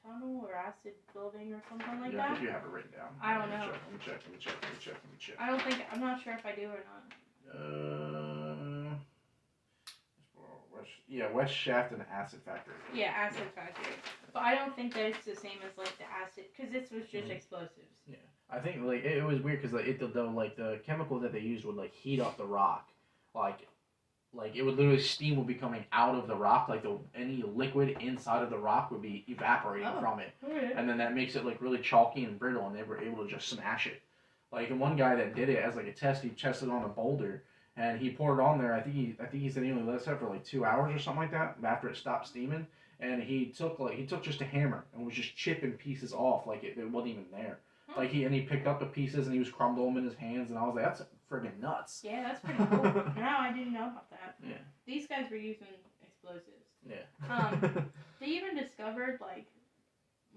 tunnel or acid building or something like that. If you have it written down. I don't know. Let me check. I'm not sure if I do or not. West Shaft and Acid Factory. Yeah, acid factory. But I don't think that it's the same as like the acid, because this was just explosives. Yeah, I think like it was weird because the chemical that they used would like heat up the rock, like it would literally steam would be coming out of the rock, like any liquid inside of the rock would be evaporating from it, and then that makes it like really chalky and brittle, and they were able to just smash it. Like, and one guy that did it as like a test, he tested on a boulder. And he poured it on there. I think he said he only let it set for like 2 hours or something like that after it stopped steaming. And he took just a hammer and was just chipping pieces off like it wasn't even there. Like he picked up the pieces and he was crumbling them in his hands, and I was like, that's friggin' nuts. Yeah, that's pretty cool. No, I didn't know about that. Yeah. These guys were using explosives. Yeah. They even discovered like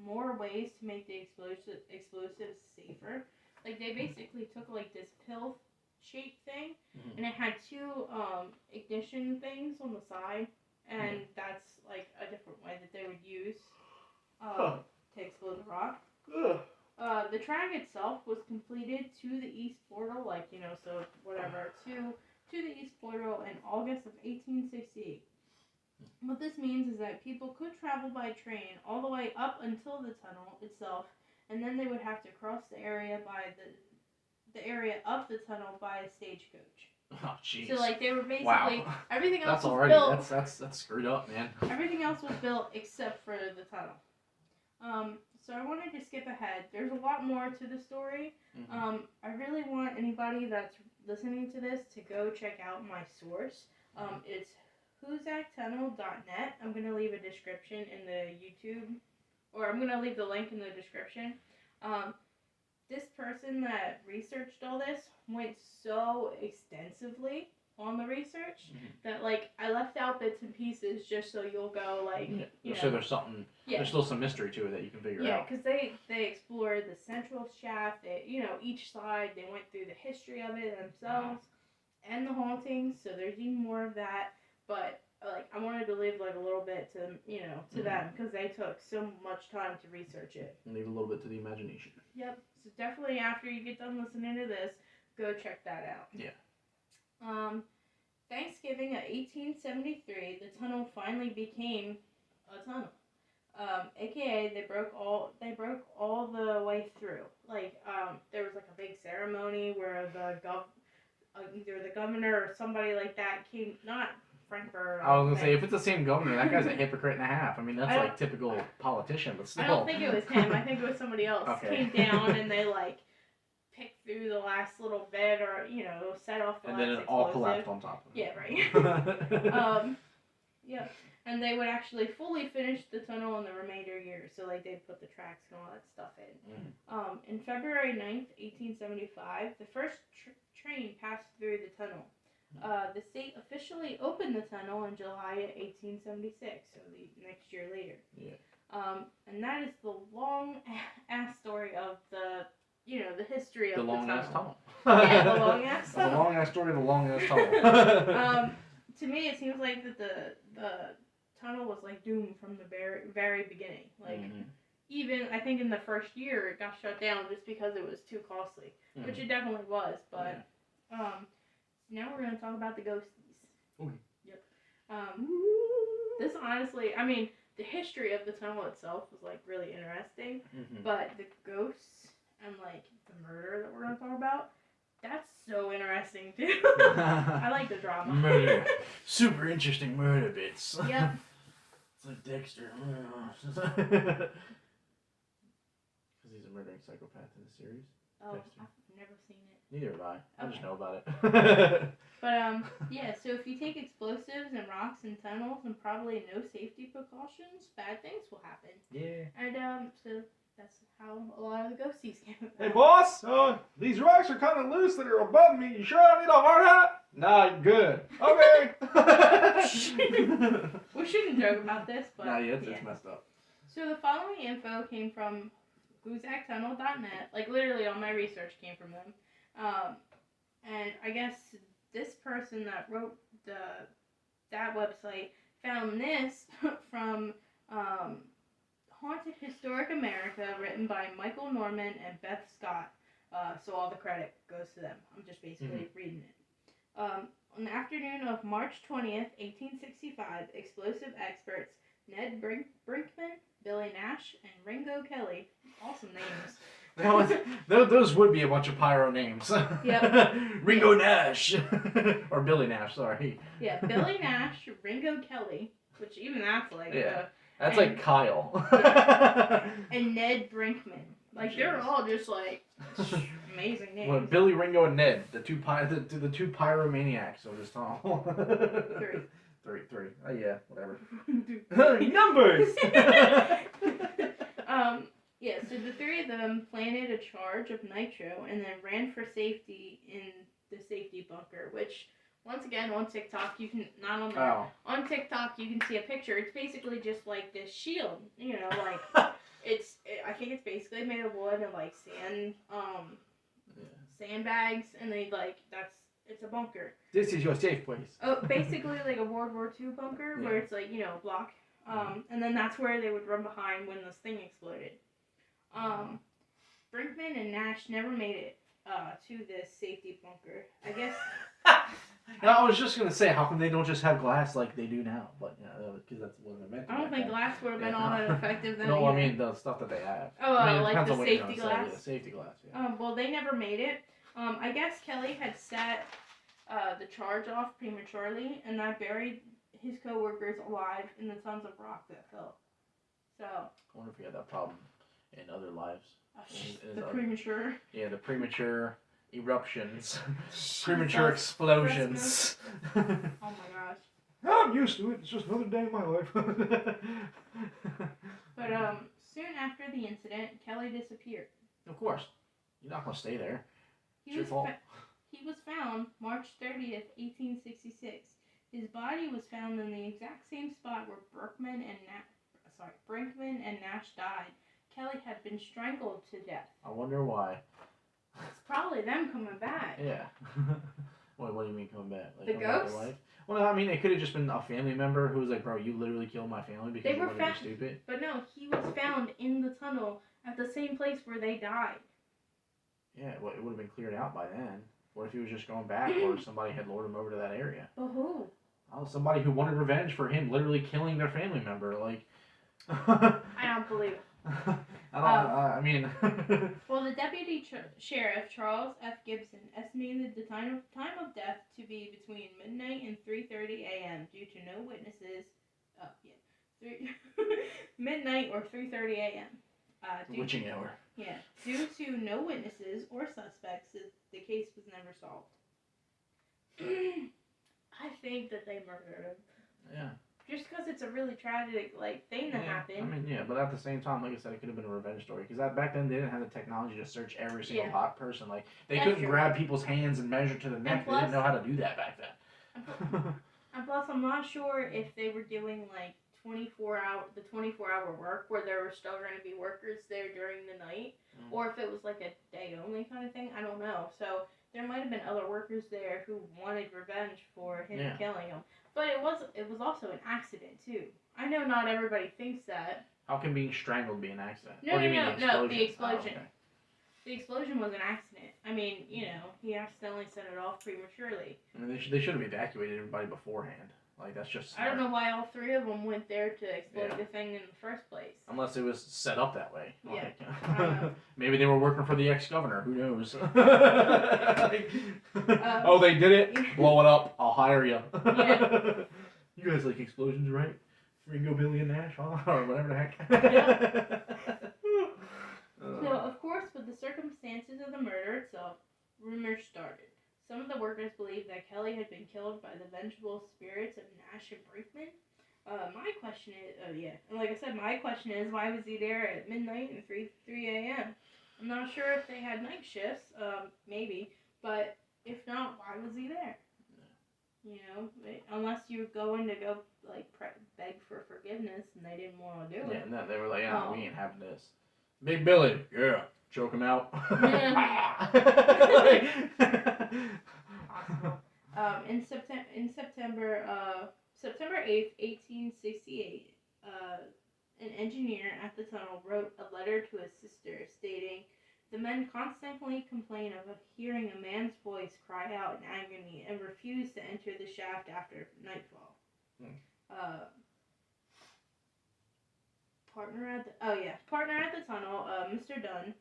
more ways to make the explosives safer. Like they basically took like this pill shaped thing, and it had 2 ignition things on the side, and that's like a different way that they would use to explode the rock. The track itself was completed to the east portal, to the east portal in August of 1868. What this means is that people could travel by train all the way up until the tunnel itself, and then they would have to cross the area of the tunnel by a stagecoach. Oh, jeez. So like they were basically everything else that's was already built. That's screwed up, man. Everything else was built except for the tunnel. So I wanted to skip ahead. There's a lot more to the story. I really want anybody that's listening to this to go check out my source. It's HoosacTunnel.net. I'm gonna leave a description in the YouTube, or I'm gonna leave the link in the description. This person that researched all this went so extensively on the research that like I left out bits and pieces just so you'll go like so there's something there's still some mystery to it that you can figure out. Yeah, because they explored the central shaft. They each side they went through the history of it themselves and the hauntings. So there's even more of that. But like I wanted to leave like a little bit to them because they took so much time to research it. And leave a little bit to the imagination. Yep. So definitely after you get done listening to this, go check that out. Yeah. Thanksgiving of 1873, the tunnel finally became a tunnel. AKA they broke all the way through. Like there was like a big ceremony where either the governor or somebody like that came, not Frankfurt. I was gonna say, if it's the same governor, that guy's a hypocrite and a half. I mean, that's like typical politician, but still. I don't think it was him. I think it was somebody else. Okay. Came down and they like picked through the last little bit, or set off the and last then it explosive. all collapsed on top of it. Yeah, right. Yeah, and they would actually fully finish the tunnel in the remainder years. So like they'd put the tracks and all that stuff in. In February 9th, 1875, the first train passed through the tunnel. The state officially opened the tunnel in July of 1876, so the next year later. Yeah. And that is the long ass story of the history of the long ass tunnel. Yeah, the long ass tunnel. The long ass story of the long ass tunnel. To me, it seems like that the tunnel was like doomed from the very, very beginning. Like even I think in the first year it got shut down just because it was too costly, which it definitely was. But now we're gonna talk about the Ghosties. Okay. Yep. This honestly, I mean, the history of the tunnel itself was like really interesting, Mm-hmm. but the ghosts and like the murder that we're gonna talk about, that's so interesting too. I like the drama. Murder. Super interesting murder bits. Yep. It's like Dexter. Because he's a murdering psychopath in the series. Oh, Dexter. I've never seen it. Neither have I. I just Okay. know about it. But yeah. So if you take explosives and rocks in tunnels and probably no safety precautions, bad things will happen. Yeah. And so that's how a lot of the ghosties came about. Hey, boss. These rocks are kind of loose that are above me. You sure I need a hard hat? Nah, good. Okay. We shouldn't joke about this, but Nah, yeah, it's messed up. So the following info came from HoosacTunnel.net. Like literally all my research came from them. And I guess this person that wrote that website found this from Haunted Historic America, written by Michael Norman and Beth Scott. So all the credit goes to them. I'm just basically reading it. On the afternoon of March 20th, 1865, explosive experts Ned Brinkman, Billy Nash, and Ringo Kelly, awesome names. Those would be a bunch of pyro names. Yep. Ringo Nash. Or Billy Nash, sorry. Yeah, Billy Nash, Ringo Kelly, which even that's like... Yeah. That's like Kyle. And Ned Brinkman. Like, they're all just like amazing names. Well, Billy, Ringo, and Ned, the two pyromaniacs of this tunnel. Three. Oh yeah, whatever. Numbers. Yeah. So the three of them planted a charge of nitro and then ran for safety in the safety bunker. Which, once again, on TikTok you can on TikTok you can see a picture. It's basically just like this shield. You know, like I think it's basically made of wood and like sandbags, and it's a bunker. This is your safe place. Oh, basically like a World War II bunker where it's like, a block. And then that's where they would run behind when this thing exploded. Brinkman and Nash never made it to this safety bunker. I guess. I was just gonna say, how come they don't just have glass like they do now? But because that's what they're meant to. I don't think glass would have been all that effective then. No, either. I mean the stuff that they have. Oh, I mean, it like depends the on what you're safety gonna say. glass? Yeah, safety glass. Yeah. Well, they never made it. I guess Kelly had set the charge off prematurely, and that buried his co-workers alive in the tons of rock that fell. So. I wonder if he had that problem in other lives. The premature. Yeah, the premature eruptions, premature explosions. Oh my gosh. I'm used to it. It's just another day in my life. But soon after the incident, Kelly disappeared. Of course, you're not gonna stay there. He was found March 30th, 1866. His body was found in the exact same spot where Brinkman and Nash died. Kelly had been strangled to death. I wonder why. It's probably them coming back. Yeah. What do you mean coming back? Like, The coming back to ghosts? life? Well, I mean, it could have just been a family member who was like, bro, you literally killed my family because They you were wanted to be stupid. But no, he was found in the tunnel at the same place where they died. Yeah, well, it would have been cleared out by then. What if he was just going back, or somebody had lured him over to that area? But who? Oh, somebody who wanted revenge for him literally killing their family member. Like, I don't believe it. I mean. Well, the deputy sheriff, Charles F. Gibson, estimated the time of death to be between midnight and 3:30 a.m. due to no witnesses. Midnight or 3:30 a.m. Witching hour. Yeah, due to no witnesses or suspects, the case was never solved. I think that they murdered him. Yeah. Just because it's a really tragic thing that happened. I mean, yeah, but at the same time, like I said, it could have been a revenge story because back then they didn't have the technology to search every single hot person. Like they That's couldn't true. grab people's hands and measure to the neck. They didn't know how to do that back then. And plus, I'm not sure if they were doing like 24-hour work where there were still going to be workers there during the night, or if it was like a day only kind of thing. I don't know. So there might have been other workers there who wanted revenge for him killing them. But it was also an accident too. I know not everybody thinks that. How can being strangled be an accident? No, the explosion. Oh, okay. The explosion was an accident. I mean, he accidentally set it off prematurely. I mean, they should have evacuated everybody beforehand. Like, that's just I don't smart. know why all three of them went there to exploit Yeah. the thing in the first place. Unless it was set up that way. Yeah. Like, maybe they were working for the ex-governor. Who knows? Like, oh, they did it? Blow it up. I'll hire you. Yeah. You guys like explosions, right? Ringo, Billy, and Nash, huh? Or whatever the heck. So, of course, with the circumstances of the murder itself, rumors started. Some of the workers believed that Kelly had been killed by the vengeful spirits of Nash and Brinkman. My question is, like I said, my question is, why was he there at midnight and 3 a.m.? I'm not sure if they had night shifts, maybe, but if not, why was he there? You know, unless you were going to go, like, beg for forgiveness and they didn't want to do it. Yeah, and then they were like, yeah, we ain't having this. Big Billy, yeah, choke him out. Possible. In September 8th, 1868, an engineer at the tunnel wrote a letter to his sister stating, "The men constantly complain of hearing a man's voice cry out in agony and refuse to enter the shaft after nightfall." Partner at the tunnel, Mr. Dunn,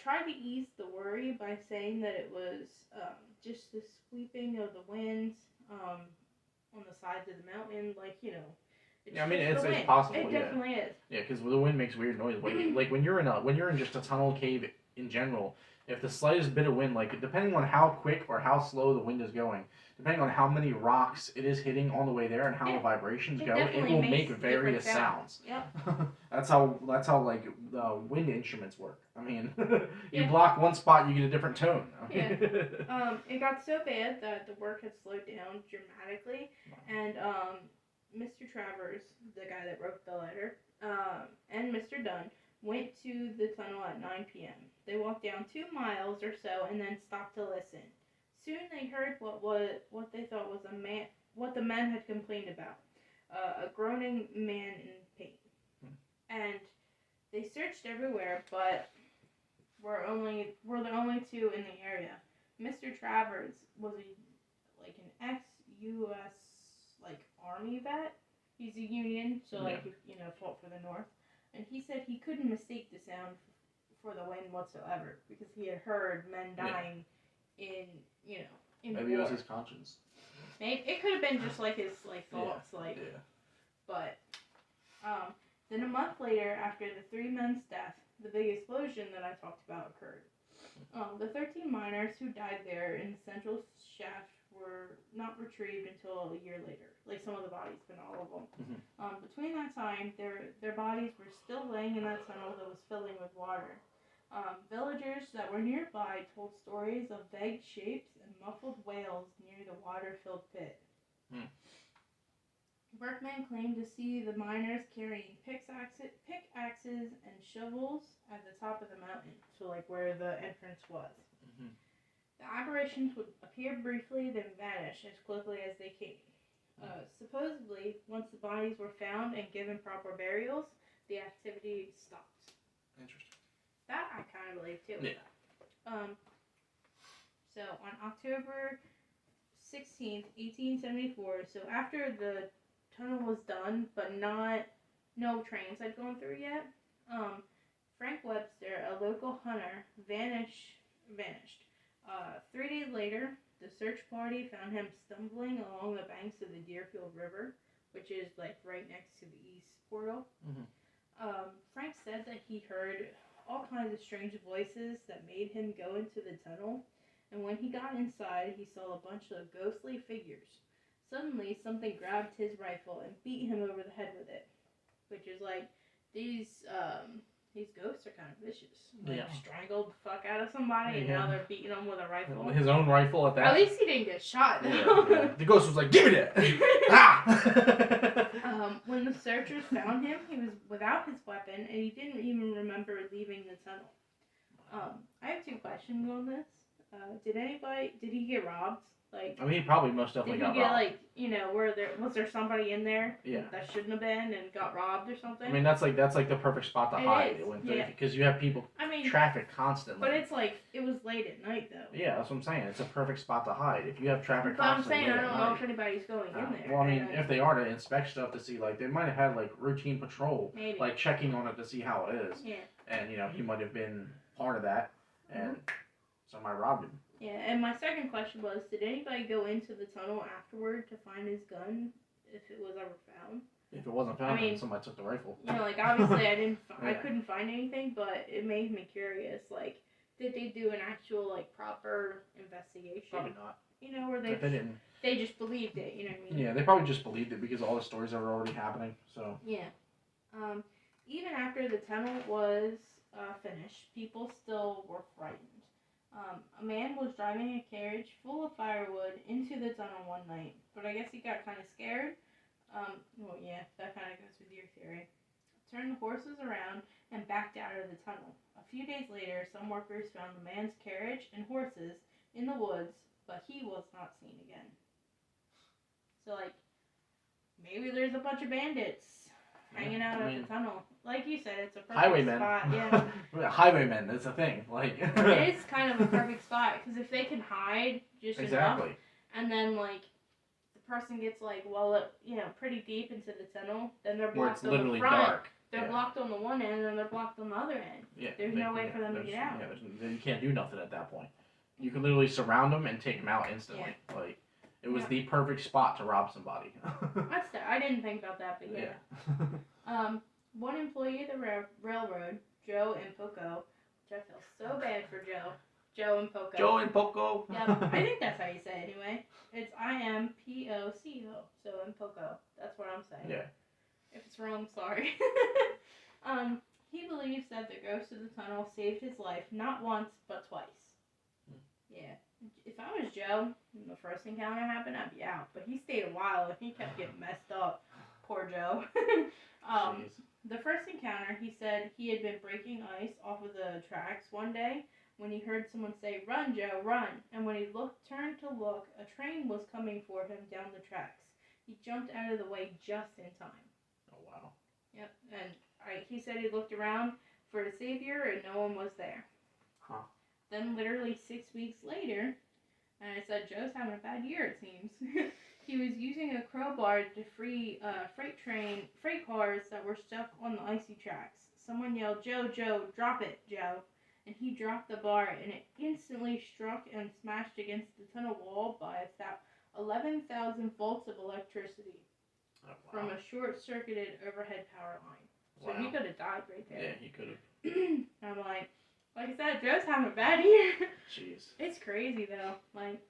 tried to ease the worry by saying that it was just the sweeping of the winds on the sides of the mountain, like, you know. Yeah, I mean, it's wind. possible. It definitely is. Yeah, because the wind makes weird noise. When you're in just a tunnel cave in general, if the slightest bit of wind, like depending on how quick or how slow the wind is going, depending on how many rocks it is hitting on the way there and how the vibrations go, it will make various sounds. Yep. That's how like wind instruments work. I mean, you block one spot, you get a different tone. I mean, it got so bad that the work had slowed down dramatically, and Mr. Travers, the guy that wrote the letter, and Mr. Dunn went to the tunnel at 9 p.m. They walked down 2 miles or so and then stopped to listen. Soon they heard what they thought was what the men had complained about, a groaning man in pain. And they searched everywhere, but were the only 2 in the area. Mr. Travers was an ex-U.S. Army vet. He's a Union, so he fought for the North. And he said he couldn't mistake the sound for the wind whatsoever because he had heard men dying in maybe war. it was his conscience. Maybe it could have been just his thoughts, But then a month later, after the 3 men's death, the big explosion that I talked about occurred. The 13 miners who died there in the central shaft were not retrieved until a year later. Like some of the bodies, but not all of them. Mm-hmm. Between that time, their bodies were still laying in that tunnel that was filling with water. Villagers that were nearby told stories of vague shapes and muffled wails near the water-filled pit. Workmen claimed to see the miners carrying pickaxes and shovels at the top of the mountain, so where the entrance was. Mm-hmm. The apparitions would appear briefly, then vanish as quickly as they came. Supposedly, once the bodies were found and given proper burials, the activity stopped. Interesting. That I kind of believe too. Yeah. So on October 16th, 1874, so after the tunnel was done, but no trains had gone through yet, Frank Webster, a local hunter, vanished. 3 days later, the search party found him stumbling along the banks of the Deerfield River, which is right next to the east portal. Mm-hmm. Frank said that he heard all kinds of strange voices that made him go into the tunnel, and when he got inside, he saw a bunch of ghostly figures. Suddenly, something grabbed his rifle and beat him over the head with it, which is these ghosts are kind of vicious. Strangled the fuck out of somebody, and now they're beating him with a rifle. His own rifle at that. At least he didn't get shot, though. Yeah. The ghost was like, "Give me that!" Ah! When the searchers found him, he was without his weapon, and he didn't even remember leaving the tunnel. I have 2 questions on this. Did he get robbed? Like, I mean, he probably most definitely did he got get robbed. was there somebody in there Yeah. that shouldn't have been and got robbed or something? I mean, that's like the perfect spot to hide. Yeah. Because you have people traffic constantly. But it's like it was late at night though. Yeah, that's what I'm saying. It's a perfect spot to hide. If you have traffic But I'm constantly. saying I don't know if anybody's going in there. Well, I mean, if they are to inspect stuff to see, like, they might have had like routine patrol, Maybe. like checking on it to see how it is. Yeah. And he might have been part of that, and somebody robbed him. Yeah, and my second question was, did anybody go into the tunnel afterward to find his gun, if it was ever found? If it wasn't found, then somebody took the rifle. Like, obviously I couldn't find anything, but it made me curious, like, did they do an actual, like, proper investigation? Probably not. Where they didn't. They just believed it, you know what I mean? Yeah, they probably just believed it because all the stories that were already happening, so. Yeah. Even after the tunnel was finished, people still were frightened. A man was driving a carriage full of firewood into the tunnel one night, but I guess he got kind of scared. Well, yeah, that kind of goes with your theory. Turned the horses around and backed out of the tunnel. A few days later, some workers found the man's carriage and horses in the woods, but he was not seen again. So, like, maybe there's a bunch of bandits hanging out at the tunnel. Like you said, it's a perfect highwaymen. spot. Yeah. Highwaymen, that's a thing. Like it is kind of a perfect spot, because if they can hide just enough, and then, like, the person gets, like, pretty deep into the tunnel, then they're blocked on the front. Dark. They're blocked on the one end, and they're blocked on the other end. Yeah. There's no way for them to get out. Yeah, you can't do nothing at that point. You can literally surround them and take them out instantly. Yeah. Like, it was the perfect spot to rob somebody. I didn't think about that, but yeah. One employee of the railroad, Joe and Poco, which I feel so bad for Joe. Joe and Poco. Joe and Poco. Yeah, I think that's how you say it anyway. It's IMPOCO, so and Poco. That's what I'm saying. Yeah. If it's wrong, sorry. He believes that the ghost of the tunnel saved his life not once, but twice. Yeah. If I was Joe, and the first encounter happened, I'd be out. But he stayed a while, and he kept getting messed up. Poor Joe. The first encounter, he said he had been breaking ice off of the tracks one day when he heard someone say, "Run, Joe, run." And when he turned to look, a train was coming for him down the tracks. He jumped out of the way just in time. Oh, wow. Yep, and he said he looked around for a savior and no one was there. Huh. Then literally 6 weeks later, and I said, Joe's having a bad year, it seems. He was using a crowbar to free freight cars that were stuck on the icy tracks. Someone yelled, "Joe, Joe, drop it, Joe." And he dropped the bar, and it instantly struck and smashed against the tunnel wall by 11,000 volts of electricity from a short-circuited overhead power line. So he could have died right there. Yeah, he could have. I'm like I said, Joe's having a bad year. Jeez. It's crazy, though. Like,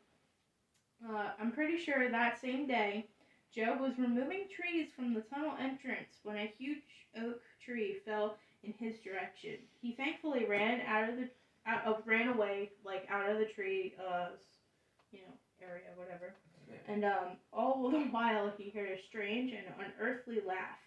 I'm pretty sure that same day, Joe was removing trees from the tunnel entrance when a huge oak tree fell in his direction. He thankfully ran ran away, like, out of the tree, area, whatever. Yeah. And all the while, he heard a strange and unearthly laugh.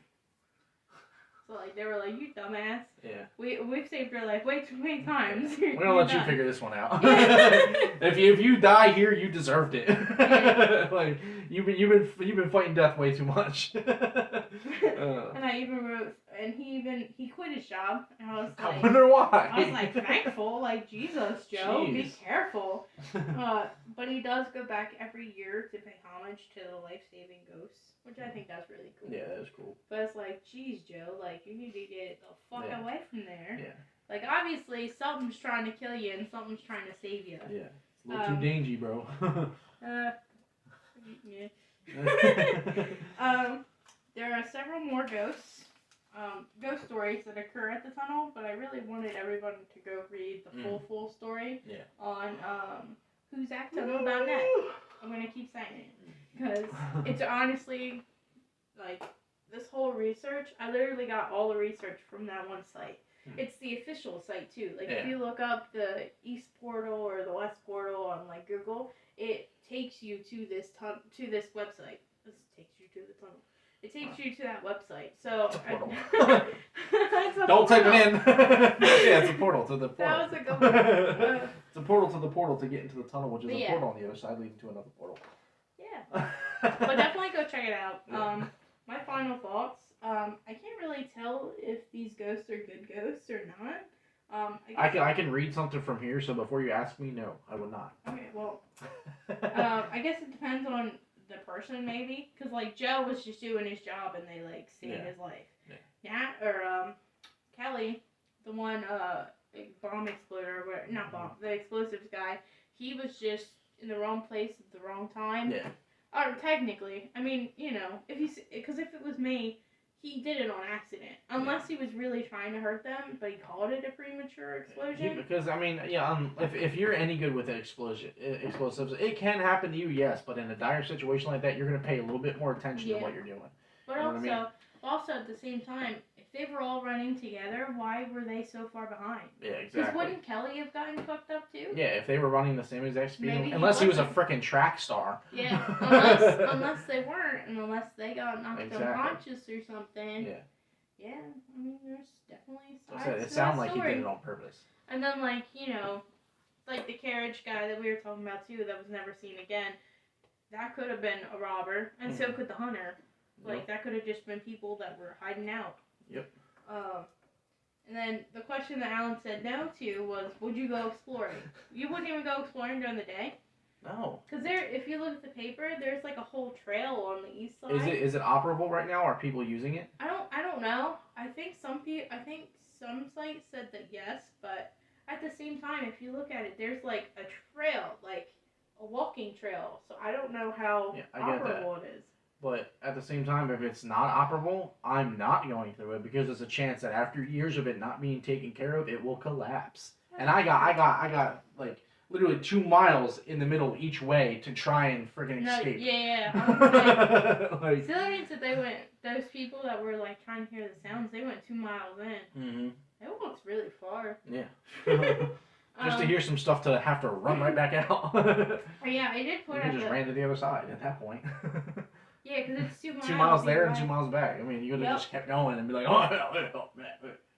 So, like, they were like, "You dumbass." Yeah. We've saved your life way too many times. We're gonna let you figure this one out. if you die here, you deserved it. Yeah. Like, you've been fighting death way too much. And I even wrote, and he quit his job, and I was like, I wonder why. I was like, thankful, like, Jesus, Joe, be careful. But he does go back every year to pay homage to the life-saving ghosts, which I think that's really cool. Yeah, that's cool. But it's like, geez, Joe, like, you need to get the fuck away from there. Yeah. Like, obviously, something's trying to kill you, and something's trying to save you. Yeah. It's a little too dangy, bro. Yeah. There are several more ghost stories that occur at the tunnel, but I really wanted everyone to go read the full story on HoosacTunnel.net. I'm going to keep saying it, because it's honestly, like, this whole research, I literally got all the research from that one site. It's the official site, too. Like, if you look up the East Portal or the West Portal on, like, Google, it takes you to this website. This takes you to the tunnel. it takes you to that website. So It's a portal. It's a Don't type portal. it in. Yeah, it's a portal to the portal. That was a good one. It's a portal to the portal to get into the tunnel, which is But a yeah. portal on the other side leading to another portal. Yeah. But definitely go check it out. Yeah. My final thoughts. I can't really tell if these ghosts are good ghosts or not. I can read something from here, so before you ask me, no, I would not. Okay, well, I guess it depends on the person, maybe. Because, like, Joe was just doing his job and they, like, saved his life. Yeah. Kelly, the one, bomb exploder, not bomb, the explosives guy, he was just in the wrong place at the wrong time. Yeah. Or technically, I mean, you know, because if it was me, he did it on accident. Unless he was really trying to hurt them, but he called it a premature explosion. Because, I mean, yeah, if you're any good with explosives, it can happen to you, yes, but in a dire situation like that, you're going to pay a little bit more attention to what you're doing. But you know what I mean? Also at the same time, if they were all running together, why were they so far behind? Yeah, exactly. Because wouldn't Kelly have gotten fucked up too? Yeah, if they were running the same exact speed, Maybe unless he was a wasn't. freaking track star. Yeah, unless they weren't, and unless they got knocked unconscious or something. Yeah. Yeah, I mean, there's definitely sides It to sounded that like he story. did it on purpose. And then, like, you know, like the carriage guy that we were talking about too, that was never seen again. That could have been a robber, and so could the hunter. Like, that could have just been people that were hiding out. Yep. And then the question that Alan said no to was, would you go exploring? You wouldn't even go exploring during the day? No. Because if you look at the paper, there's like a whole trail on the east side. Is it operable right now? Are people using it? I don't know. I think some sites said that yes, but at the same time, if you look at it, there's like a trail, like a walking trail. So I don't know how operable it is. But at the same time, if it's not operable, I'm not going through it because there's a chance that after years of it not being taken care of, it will collapse. And I got like literally 2 miles in the middle each way to try and friggin' escape. Yeah. Like, so that means that those people that were like trying to hear the sounds, they went 2 miles in. mm-hmm. They walked really far. Yeah. Just to hear some stuff to have to run right back out. Yeah, I did put you just ran to the other side at that point. Yeah, because it's 2 miles. 2 miles there and 2 miles back. I mean, you could have just kept going and be like, oh,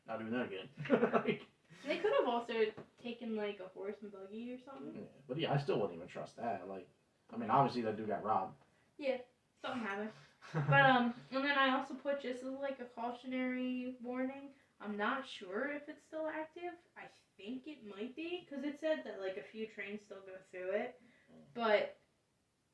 not doing that again. Like, they could have also taken like a horse and buggy or something. Yeah, but yeah, I still wouldn't even trust that. Like, I mean, obviously that dude got robbed. Yeah, something happened. But and then I also put just as like a cautionary warning. I'm not sure if it's still active. I think it might be because it said that like a few trains still go through it, but.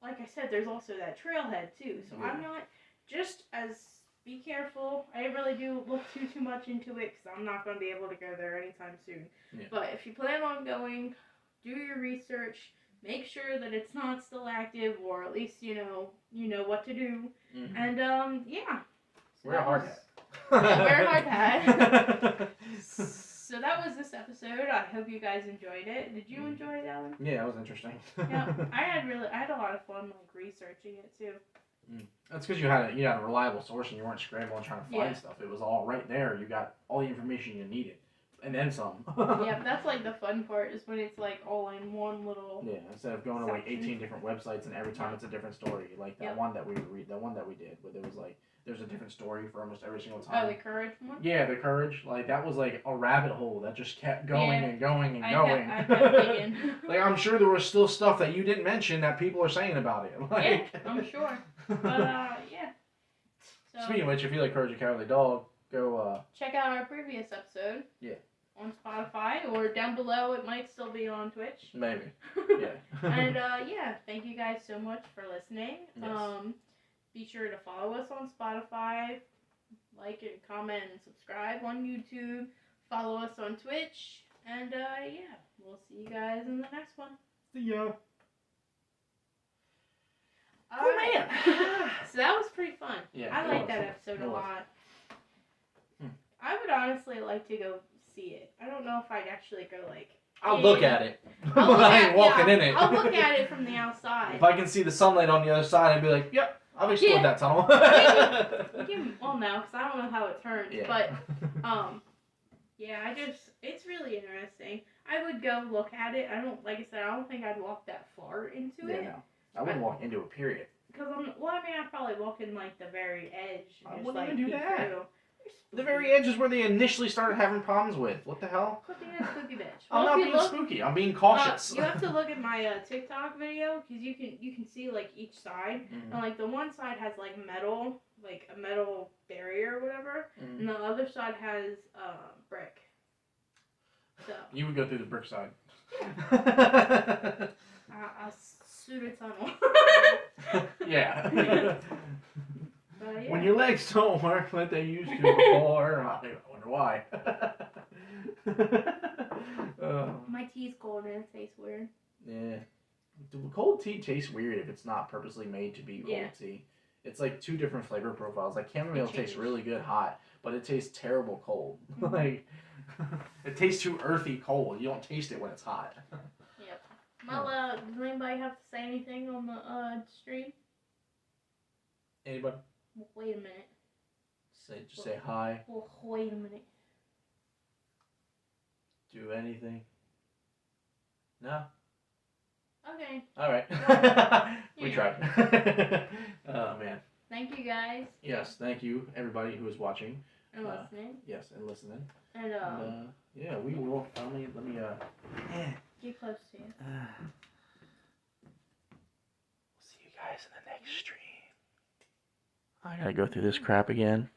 Like I said, there's also that trailhead too, so I'm not just as be careful. I didn't really look too much into it because I'm not going to be able to go there anytime soon. Yeah. But if you plan on going, do your research. Make sure that it's not still active, or at least you know what to do. Mm-hmm. And yeah. So wear a hard hat. Yeah, wear a hard hat. So that was this episode. I hope you guys enjoyed it. Did you enjoy it, Alan? Yeah, it was interesting. Yeah, I had a lot of fun like researching it too. That's because you had a reliable source and you weren't scrambling trying to find stuff. It was all right there. You got all the information you needed, and then some. Yeah, that's like the fun part is when it's like all in one little. Yeah, instead of going to like 18 different websites and every time it's a different story. Like that one that we did, where there was like. There's a different story for almost every single time. Oh, the courage one? Yeah, the courage. Like, that was like a rabbit hole that just kept going and going and going. I kept digging. Like, I'm sure there was still stuff that you didn't mention that people are saying about it. Like, yeah, I'm sure. But, yeah. So, speaking of which, if you like Courage the Cowardly Dog, go, check out our previous episode. Yeah. On Spotify, or down below, it might still be on Twitch. Maybe. Yeah. And, yeah, thank you guys so much for listening. Yes. Be sure to follow us on Spotify, like and comment and subscribe on YouTube, follow us on Twitch, and yeah, we'll see you guys in the next one. See ya. Alright. So that was pretty fun. Yeah, I like that episode a lot. I would honestly like to go see it. I don't know if I'd actually go like... I'll look at it, but I ain't walking in it. I'll look at it from the outside. If I can see the sunlight on the other side, I'd be like, yep. I've explored that tunnel. Well, no, because I don't know how it turns. Yeah. But, yeah, it's really interesting. I would go look at it. Like I said, I don't think I'd walk that far into it. No. I wouldn't walk into it, period. because I probably walk in like the very edge. I And wouldn't just, even like, do peek that. through. The very edge is where they initially started having problems with. What the hell? Quit being a spooky bitch. I'm Well, not if being you look, spooky. I'm being cautious. you have to look at my TikTok video because you can see like each side, and like the one side has like metal, like a metal barrier or whatever, and the other side has brick. So You would go through the brick side. I'll shoot a tunnel. Yeah. But, yeah. When your legs don't work like they used to before, I wonder why. My tea's cold and it tastes weird. Yeah. Cold tea tastes weird if it's not purposely made to be cold tea. It's like two different flavor profiles. Like chamomile tastes really good hot, but it tastes terrible cold. Mm-hmm. Like it tastes too earthy cold. You don't taste it when it's hot. Yep. Well, does anybody have to say anything on the stream? Anybody? Wait a minute. Just say hi. Well, wait a minute. Do anything. No? Okay. Alright. We Yeah. tried. Oh man. Thank you guys. Yes, thank you everybody who is watching. And listening. Yes, and listening. And yeah, we will let me get close to you. see you guys in the next stream. I gotta go through this crap again.